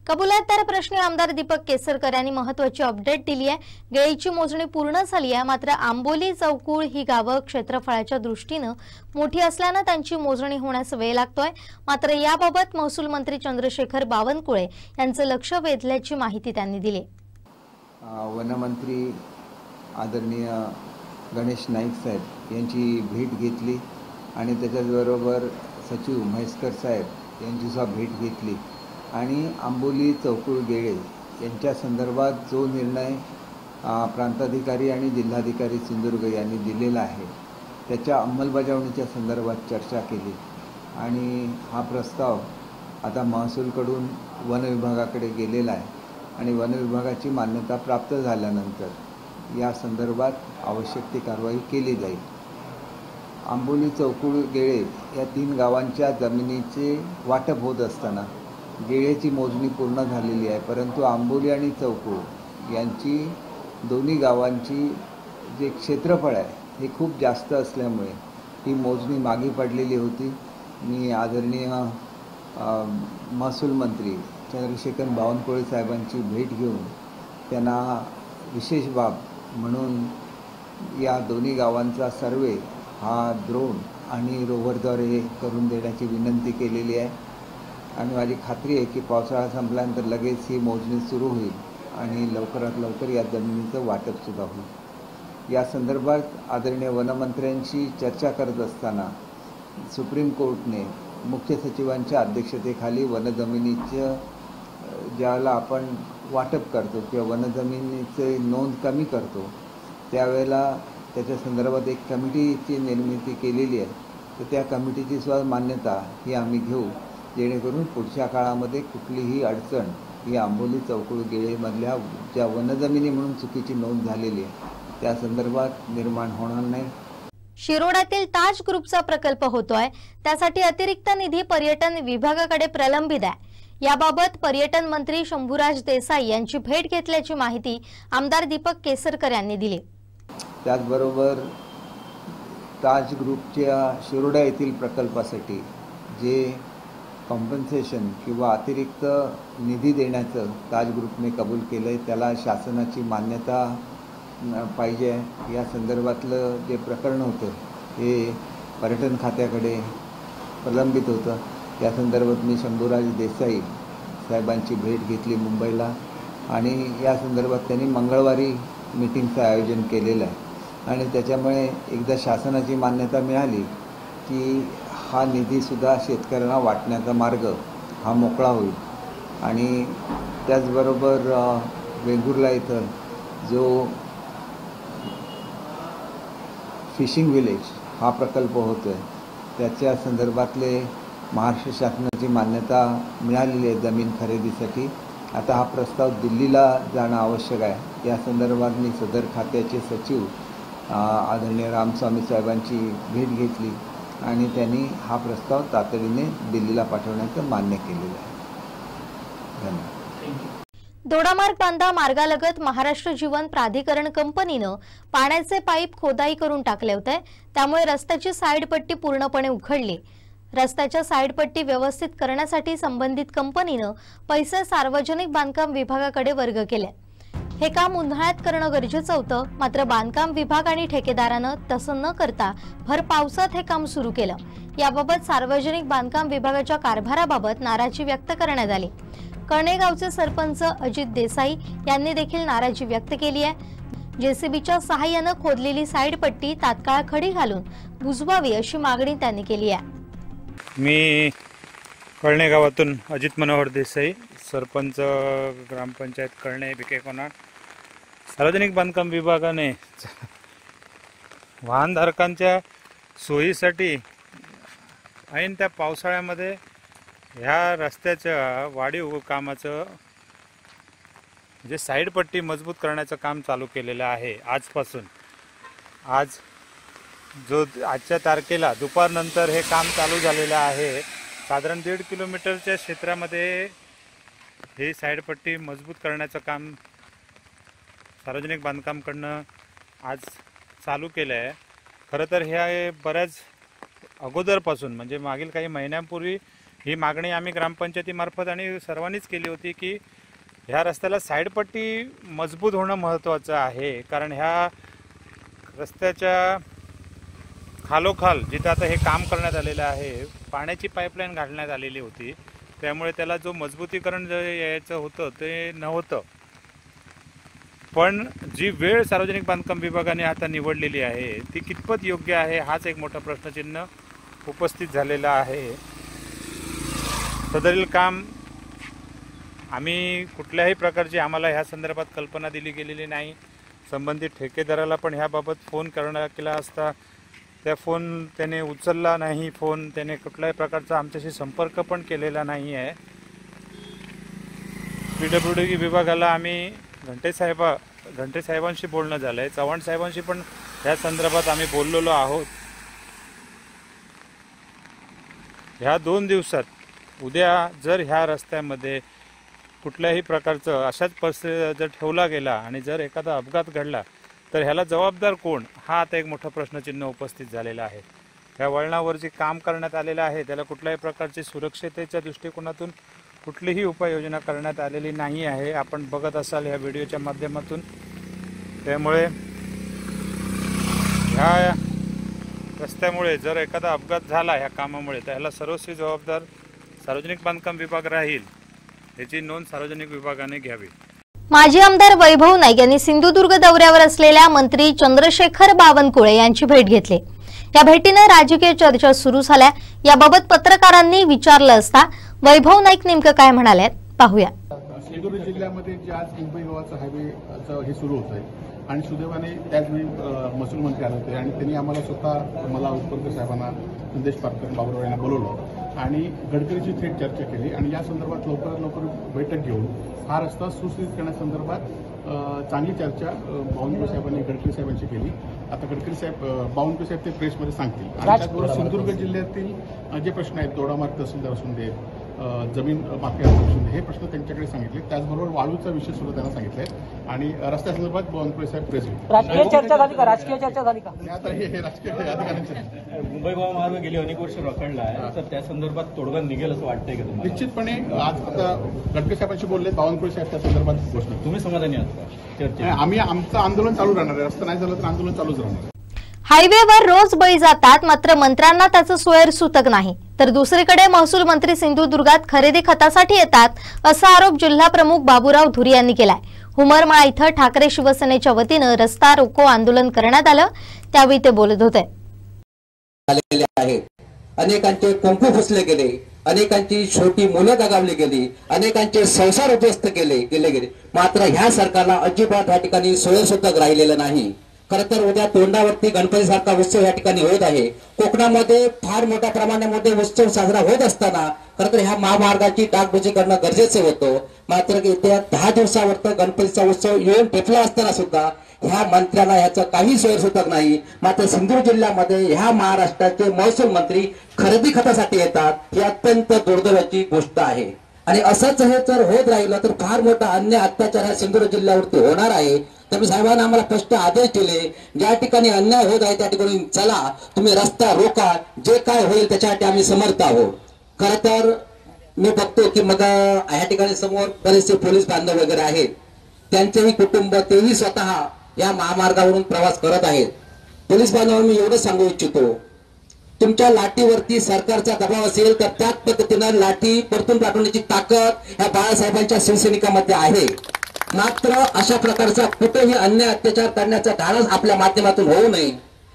कबुलातदार प्रश्नी आमदार दीपक केसरकर यांनी महत्त्वाची अपडेट दिली आहे. गेळीची मोजणी पूर्ण झाली आहे, मात्र आंबोली चौकुळ ही गावं क्षेत्रफळाच्या दृष्टीनं मोठी असल्यानं त्यांची मोजणी होण्यास वेळ लागतोय. मात्र याबाबत महसूल मंत्री चंद्रशेखर बावनकुळे यांचं लक्ष वेधल्याची माहिती त्यांनी दिली. वनमंत्री आदरणीय गणेश नाईक साहेब यांची भेट घेतली आणि त्याच्याबरोबर सचिव म्हैसकर साहेब यांची सुद्धा भेट घेतली आणि आंबोली चौकुळ गेळे यांच्या संदर्भात जो निर्णय प्रांताधिकारी आणि जिल्हाधिकारी सिंधुदुर्ग यांनी दिलेला आहे त्याच्या अंमलबजावणीच्या संदर्भात चर्चा केली आणि हा प्रस्ताव आता महसूलकडून वन विभागाकडे गेलेला आहे आणि वन विभागाची मान्यता प्राप्त झाल्यानंतर या संदर्भात आवश्यक ती कारवाई केली जाईल. आंबोली चौकुळ गेळे या 3 गावांच्या जमिनीचे वाटप होत असताना गेळेची मोजणी पूर्ण झालेली आहे, परंतु आंबोली आणि चौकुळ यांची दोन्ही गावांची जे क्षेत्रफळ आहे हे खूप जास्त असल्यामुळे ही मोजणी मागे पडलेली होती. मी आदरणीय महसूल मंत्री चंद्रशेखर बावनकुळे साहेबांची भेट घेऊन त्यांना विशेष बाब म्हणून या दोन्ही गावांचा सर्वे हा ड्रोन आणि रोव्हरद्वारे करून देण्याची विनंती केलेली आहे आणि माझी खात्री आहे की पावसाळा संपल्यानंतर लगेच ही मोजणी सुरू होईल आणि लवकरात लवकर या जमिनीचं वाटपसुद्धा होईल. या संदर्भात आदरणीय वनमंत्र्यांशी चर्चा करत असताना सुप्रीम कोर्टने मुख्य सचिवांच्या अध्यक्षतेखाली वनजमिनीचं ज्यावेळेला आपण वाटप करतो किंवा वनजमिनीचे नोंद कमी करतो त्यावेळेला त्याच्या संदर्भात एक कमिटीची निर्मिती केलेली आहे. तर त्या कमिटीची सुद्धा मान्यता ही आम्ही घेऊ जेणेकरून पुढच्या काळामध्ये कुठलीही अडचण ही आंबोली चौकुळ गेळेमधल्या ज्या वनजमिनी म्हणून चुकीची नोंद झालेली आहे त्या संदर्भात निर्माण होणार नाही. शिरोड्यातील ताज ग्रुपचा प्रकल्प होतोय त्यासाठी अतिरिक्त निधी पर्यटन विभागाकडे प्रलंबित आहे. याबाबत पर्यटन मंत्री शंभूराज देसाई यांची भेट घेतल्याची माहिती आमदार दीपक केसरकर यांनी दिली. त्याचबरोबर ताज ग्रुपच्या शिरोडा येथील प्रकल्पासाठी जे कॉम्पन्सेशन किंवा अतिरिक्त निधी देण्याचं ताज ग्रुपने कबूल केलं आहे त्याला शासनाची मान्यता पाहिजे. या संदर्भातलं जे प्रकरण होतं हे पर्यटन खात्याकडे प्रलंबित होतं. या संदर्भात मी शंभूराज देसाई साहेबांची भेट घेतली मुंबईला आणि या संदर्भात त्यांनी मंगळवारी मीटिंगचं आयोजन केलेलं आहे आणि त्याच्यामुळे एकदा शासनाची मान्यता मिळाली की हा निधीसुद्धा शेतकऱ्यांना वाटण्याचा मार्ग हा मोकळा होईल. आणि त्याचबरोबर वेंगुर्ला इथं जो फिशिंग विलेज हा प्रकल्प होतो आहे त्याच्या संदर्भातले महाराष्ट्र शासनाची मान्यता मिळालेली आहे जमीन खरेदीसाठी. आता हा प्रस्ताव दिल्लीला जाणं आवश्यक आहे. या संदर्भात मी सदर खात्याचे सचिव आदरणीय रामस्वामी साहेबांची भेट घेतली आणि त्यांनी हा प्रस्ताव तातडीने दिल्लीला पाठवण्याचं मान्य केलेलं आहे. धन्यवाद. दोडामार्ग बांधा मार्गालगत महाराष्ट्र जीवन प्राधिकरण कंपनीनं पाण्याचे पाईप खोदाई करून टाकले होते. त्यामुळे रस्त्याची साईडपट्टी पूर्णपणे उखडली. रस्त्याच्या साईडपट्टी व्यवस्थित करण्यासाठी संबंधित कंपनीनं पैसे सार्वजनिक बांधकाम विभागाकडे वर्ग केले. हे काम उन्हाळ्यात करणं गरजेचं होतं. मात्र बांधकाम विभाग आणि ठेकेदारानं तसं न करता भर पावसात हे काम सुरू केलं. याबाबत सार्वजनिक बांधकाम विभागाच्या कारभाराबाबत नाराजी व्यक्त करण्यात आली. कणेगावचे सरपंच अजित देसाई यांनी देखील नाराजी व्यक्त केली आहे. जेसीबीच्या सहाय्यानं खोदलेली साईडपट्टी तात्काळ खडी घालून बुजवावी अशी मागणी त्यांनी केली आहे. मी कळणे गावातून अजित मनोहर देसाई, सरपंच ग्रामपंचायत कळणे भिकेकोना. सार्वजनिक बांधकाम विभागाने वाहनधारकांच्या सोयीसाठी ऐन त्या पावसाळ्यामध्ये ह्या रस्त्याच्या वाढीव कामाचं म्हणजे साईडपट्टी मजबूत करण्याचं काम चालू केलेलं आहे. आजपासून आजच्या तारखेला दुपारनंतर हे काम चालू झालेलं आहे. साधारण 1.5 किलोमीटरच्या क्षेत्रामध्ये ही साईडपट्टी मजबूत करण्याचं काम सार्वजनिक बांधकामकडनं आज चालू केलं आहे. खरं तर हे बऱ्याच अगोदरपासून म्हणजे मागील काही महिन्यांपूर्वी ही मागणी आम्ही ग्रामपंचायतीमार्फत आणि सर्वांनीच केली होती की ह्या रस्त्याला साईडपट्टी मजबूत होणं महत्त्वाचं आहे. कारण ह्या रस्त्याच्या खालोखाल जिथं आता हे काम करण्यात आलेलं आहे पाण्याची पाईपलाईन घालण्यात आलेली होती. त्यामुळे त्याला जो मजबूतीकरण यायचं होतं ते नव्हतं. पण जी वेळ सार्वजनिक बांधकाम विभागाने आता निवडलेली आहे ती कितपत योग्य आहे हाच एक मोठा प्रश्नचिन्ह उपस्थित झालेला आहे. सदरील काम आम्ही कुठल्याही प्रकारची आम्हाला ह्या संदर्भात कल्पना दिली गेलेली नाही. संबंधित ठेकेदाराला पण ह्याबाबत फोन केला असता त्या फोन त्याने उचलला नाही. त्याने कुठल्याही प्रकारचा आमच्याशी संपर्क पण केलेला नाही आहे. PWD विभागाला आम्ही घंटे साहेबांशी बोलणं झालं आहे. चव्हाण साहेबांशी पण ह्या संदर्भात आम्ही बोललेलो आहोत. ह्या 2 दिवसात उद्या जर ह्या रस्त्यामध्ये कुठल्याही प्रकारचं अशाच परिस्थिती जर ठेवला गेला आणि जर एखादा अपघात घडला तर ह्याला जबाबदार कोण हा आता एक मोठा प्रश्नचिन्ह उपस्थित झालेला आहे. ह्या वळणावर जे काम करण्यात आलेलं आहे त्याला कुठल्याही प्रकारची सुरक्षिततेच्या दृष्टिकोनातून कुठलीही उपाययोजना करण्यात आलेली नाही आहे. आपण बघत असाल ह्या व्हिडिओच्या माध्यमातून. त्यामुळे ह्या रस्त्यामुळे जर एखादा अपघात झाला ह्या कामामुळे तर ह्याला सर्वस्वी जबाबदार सार्वजनिक बांधकाम विभाग राहील. याची नोंद सार्वजनिक विभागाने घ्यावी. माजी आमदार वैभव नाईक यांनी सिंधुदुर्ग दौऱ्यावर असलेल्या मंत्री चंद्रशेखर बावनकुळे यांची भेट घेतली. या भेटीने राजकीय चर्चा सुरू झाल्या. याबाबत पत्रकारांनी विचारलं असता वैभव नाईक नेमकं काय म्हणाले पाहूया. सिंधुदुर्ग जिल्ह्यामध्ये जे आज मुंबई गोवाचं हायवे हे सुरू होत आहे आणि सुदैवाने त्याचवेळी महसूल मंत्री आले होते आणि त्यांनी आम्हाला स्वतः मला उत्पन्न साहेबांना संदेश पारकर बाबुराव यांना बोलवलं आणि गडकरीची थेट चर्चा केली आणि या संदर्भात लवकरात लवकर बैठक घेऊन हा रस्ता सुस्थित करण्यासंदर्भात चांगली चर्चा बावनकुळे साहेबांनी गडकरी साहेबांची केली. आता गडकरी साहेब बावनकुळे साहेब ते प्रेसमध्ये सांगतील. आणि त्याचबरोबर सिंधुदुर्ग जिल्ह्यातील जे प्रश्न आहेत दोडामार्ग तहसीलदार असून दे जमीन माफिया असून दे हे प्रश्न त्यांच्याकडे सांगितले. त्याचबरोबर वाळूचा विषय सुद्धा त्यांना सांगितले आणि रस्त्यासंदर्भात बावनकुळे साहेब प्रेस राजकीय चर्चा झाली का? राजकीय चर्चा झाली का? आता हे राजकीय अधिकाऱ्यांचे मुंबई गोवा मार्ग गेली अनेक वर्ष रखडला आहे तर त्या संदर्भात तोडगा निघेल असं वाटतंय का तुम्हाला? निश्चितपणे आज आता गडकरी साहेबांशी बोलले बावनकुळे साहेब त्या संदर्भात घोषणा. तुम्ही समाधानी आहात का? चर्चा आम्ही आमचं आंदोलन चालू राहणार आहे. रस्ता नाही झालं तर आंदोलन चालूच राहणार. हायवेवर रोज बळी जातात मात्र मंत्र्यांना त्याचं सोयर सुतक नाही. तर दुसरीकडे महसूल मंत्री सिंधुदुर्गात खरेदी खतासाठी येतात असा आरोप जिल्हा प्रमुख बाबूराव धुरी यांनी केलाय. हुमरमाळा इथं ठाकरे शिवसेनेच्या वतीनं रस्ता रोको आंदोलन करण्यात आलं. त्यावेळी ते बोलत होते. अनेकांचे कुंकू फुसले गेले, अनेकांची छोटी मुलं दगावली गेली, अनेकांचे संसार उद्ध्वस्त केले गेले. मात्र ह्या सरकारला अजिबात या ठिकाणी सोयीसुद्धा राहिलेलं नाही. खरं तर उद्या तोंडावरती गणपतीसारखा उत्सव या ठिकाणी होत आहे. कोकणामध्ये फार मोठ्या प्रमाणामध्ये उत्सव साजरा होत असताना खरं तर ह्या महामार्गाची डागडुजी करणं गरजेचं होतं. मात्र येत्या 10 दिवसावर तर गणपतीचा उत्सव येऊन टेकला असताना सुद्धा ह्या मंत्र्यांना ह्याचं काही सोय सुद्धा नाही. मात्र सिंधुदुर्ग जिल्ह्यामध्ये ह्या महाराष्ट्राचे महसूल मंत्री खरेदी खतासाठी येतात, ही अत्यंत दुर्दैवाची गोष्ट आहे. आणि असंच हे जर होत राहिलं तर फार मोठा अन्य अत्याचार ह्या सिंधुदुर्ग जिल्ह्यावरती होणार आहे. त्यामुळे साहेबांना आम्हाला स्पष्ट आदेश दिले, ज्या ठिकाणी अन्याय होत आहे त्या ठिकाणी चला, तुम्ही रस्ता रोका, जे काय होईल त्याच्यासाठी आम्ही समर्थ आहोत. खरं तर मी बघतो की मग या ठिकाणी समोर बरेचसे पोलीस बांधव वगैरे आहेत, त्यांचेही कुटुंब तेही स्वतः या महामार्गावरून प्रवास करत आहेत. पोलीस बांधवांना मी एवढं सांगू इच्छितो, तुमच्या लाठीवरती सरकारचा दबाव असेल तर त्याच पद्धतीनं लाठी परतून पाठवण्याची ताकद ह्या बाळासाहेबांच्या शिवसैनिकांमध्ये आहे. मात्र अशा प्रकारचा कुठेही अन्याय अत्याचार करण्याचा धाडस आपल्या माध्यमातून होऊ नये.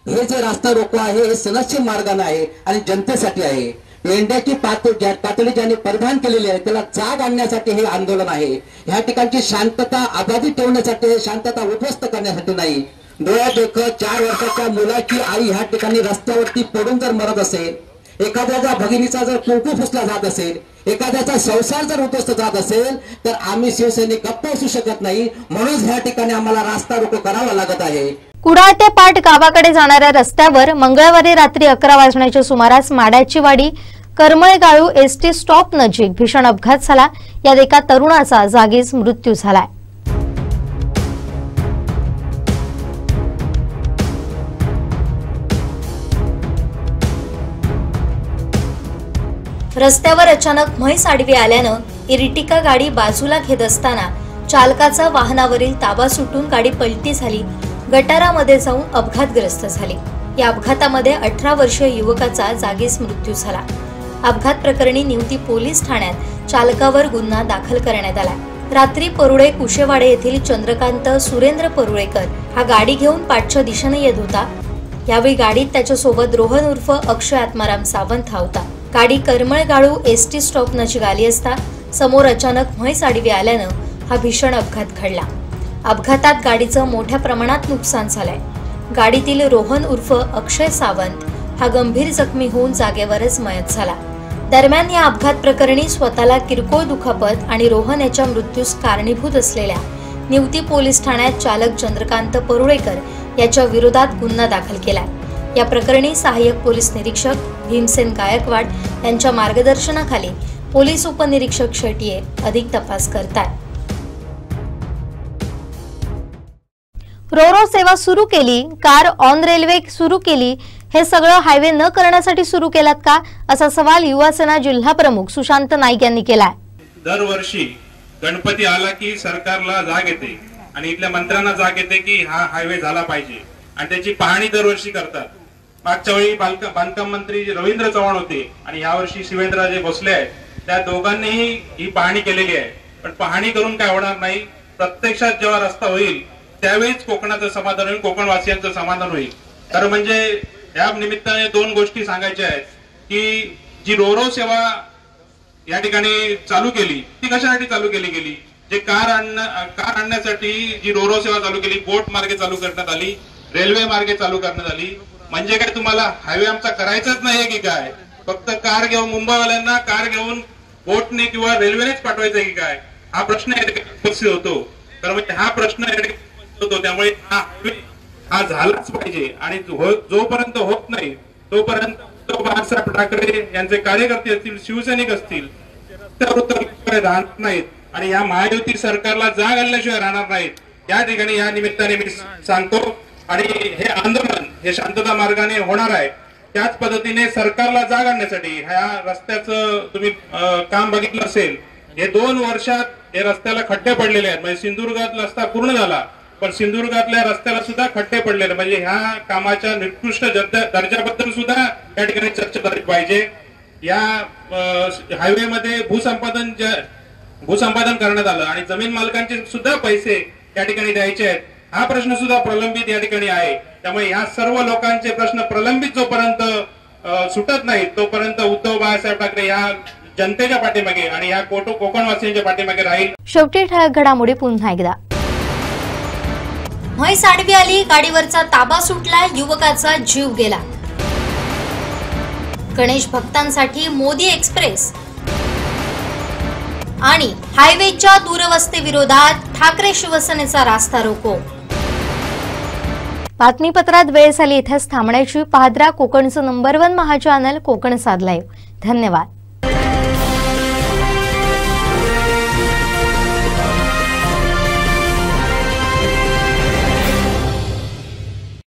हे जे रास्ता रोको आहे हे सनदशील मार्गाने आहे आणि जनतेसाठी आहे. मेंढ्याची पातळी ज्यांनी परिधान केलेली आहे त्याला जाग आणण्यासाठी हे आंदोलन आहे. ह्या ठिकाणची शांतता अबाधित ठेवण्यासाठी, शांतता उद्ध्वस्त करण्यासाठी नाही. डोळ्यात देखत 4 वर्षाच्या मुलाची आई ह्या ठिकाणी रस्त्यावरती पडून जर मरत असेल, एखाद्याच्या भगिनीचा जर कुंकू फुसला जात असेल, एखाद्याचा संसार जर उद्ध्वस्त जात असेल तर आम्ही शिवसैनिक गप्प असू शकत नाही. म्हणून ह्या ठिकाणी आम्हाला रास्ता रोको करावा लागत आहे. कुडाळ ते पाट गावाकडे जाणाऱ्या रस्त्यावर मंगळवारी रात्री 11 वाजण्याच्या सुमारास माड्याची वाडी करमळगाळू एसटी स्टॉप नजीक भीषण अपघात झाला. यात एका तरुणाचा जागीच मृत्यू झालाय. रस्त्यावर अचानक म्हैस आडवी आल्यानं इरिटिका गाडी बाजूला घेत असताना चालकाचा वाहनावरील ताबा सुटून गाडी पलटी झाली, गटारामध्ये जाऊन अपघातग्रस्त झाली. या अपघातामध्ये 18 वर्षीय युवकाचा जागीच मृत्यू झाला. अपघात प्रकरणी निवती पोलीस ठाण्यात चालकावर गुन्हा दाखल करण्यात आला. रात्री परुळे कुशेवाडे येथील चंद्रकांत सुरेंद्र परुळेकर हा गाडी घेऊन पाठच्या दिशेने येत होता. यावेळी गाडीत त्याच्यासोबत रोहन उर्फ अक्षय आत्माराम सावंत हा होता. गाडी करमळगाळू एसटी स्टॉप नजीक आली असता समोर अचानक म्हैस आडवी आल्यानं हा भीषण अपघात घडला. अपघातात गाडीचं मोठ्या प्रमाणात नुकसान झालंय. गाडीतील रोहन उर्फ अक्षय सावंत हा गंभीर जखमी होऊन जागेवरच मयत झाला. दरम्यान या अपघात प्रकरणी स्वतःला किरकोळ दुखापत आणि रोहन याच्या मृत्यूस कारणीभूत असलेल्या निवती पोलीस ठाण्यात चालक चंद्रकांत परुळेकर याच्या विरोधात गुन्हा दाखल केलाय. या प्रकरणी सहाय्यक पोलीस निरीक्षक भीमसेन गायकवाड यांच्या मार्गदर्शनाखाली पोलीस उपनिरीक्षक शेटिये अधिक तपास करतात. रोरो सेवा सुरू केली, कार ऑन रेल्वे सुरू केली, हे सगळं हायवे न करण्यासाठी सुरू केलात का, असा सवाल युवासेना जिल्हा प्रमुख सुशांत नाईक यांनी केलाय. दरवर्षी गणपती आला की सरकारला जाग येते आणि इथल्या मंत्र्यांना जाग येते की हा हायवे झाला पाहिजे आणि त्याची पाहणी दरवर्षी करतात. मागच्या वेळी बांधकाम मंत्री रवींद्र चव्हाण होते आणि यावर्षी शिवेंद्रराजे भोसले आहेत. त्या दोघांनीही ही पाहणी केलेली आहे. पण पाहणी करून काय होणार नाही. प्रत्यक्षात जेव्हा रस्ता होईल त्यावेळीच कोकणाचं समाधान होईल, कोकणवासियांचं समाधान होईल. तर म्हणजे या निमित्ताने 2 गोष्टी सांगायच्या आहेत की जी रोरो सेवा या ठिकाणी चालू केली ती कशासाठी चालू केली गेली. जे कार आणण्यासाठी जी रोरो सेवा चालू केली, बोट मार्गे चालू करण्यात आली, रेल्वे मार्गे चालू करण्यात आली. म्हणजे काय तुम्हाला हायवे आमचा करायचाच नाहीये की काय? फक्त कार घेऊन मुंबईवाल्यांना कार घेऊन बोटने किंवा रेल्वेनेच पाठवायचं की काय, हा प्रश्न उपस्थित होतो. तर म्हणजे हा प्रश्न होतो. त्यामुळे हा हायवे हा झालाच पाहिजे आणि जोपर्यंत होत नाही तोपर्यंत बाळासाहेब ठाकरे यांचे कार्यकर्ते असतील, शिवसैनिक असतील, राहणार नाहीत आणि या महायुती सरकारला जाग आणल्याशिवाय राहणार नाहीत. या ठिकाणी या निमित्ताने मी सांगतो. आणि हे आंदोलन हे शांतता मार्गाने होणार आहे. त्याच पद्धतीने सरकारला जाग आणण्यासाठी ह्या रस्त्याचं तुम्ही काम बघितलं असेल, हे 2 वर्षात हे रस्त्याला खड्डे पडलेले आहेत. म्हणजे सिंधुदुर्गात रस्ता पूर्ण झाला पण सिंधुदुर्गातल्या रस्त्याला सुद्धा खड्डे पडलेले. म्हणजे ह्या कामाच्या निकृष्ट दर्जाबद्दल सुद्धा या ठिकाणी चर्चा झाली पाहिजे. या हायवेमध्ये भूसंपादन करण्यात आलं आणि जमीन मालकांचे सुद्धा पैसे या ठिकाणी द्यायचे आहेत. हा प्रश्न सुद्धा प्रलंबित या ठिकाणी आहे. त्यामुळे ह्या सर्व लोकांचे प्रश्न प्रलंबित जोपर्यंत सुटत नाही तोपर्यंत उद्धव बाळासाहेब ठाकरे ह्या जनतेच्या पाठीमागे आणि ह्या कोकणवासियांच्या पाठीमागे राहील. शेवटी ठळक घडामोडी पुन्हा एकदा. म्हैस आडवी आली, गाडीवरचा ताबा सुटला, युवकाचा जीव गेला. गणेश भक्तांसाठी मोदी एक्सप्रेस आणि हायवेच्या दूरवस्तीविरोधात ठाकरे शिवसेनेचा रास्ता रोको. बातमीपत्रात वेळ झाली इथेच थांबण्याची. पाहत राहा कोकणचं नंबर 1 महा चॅनल कोकण साध लाईव्ह. धन्यवाद.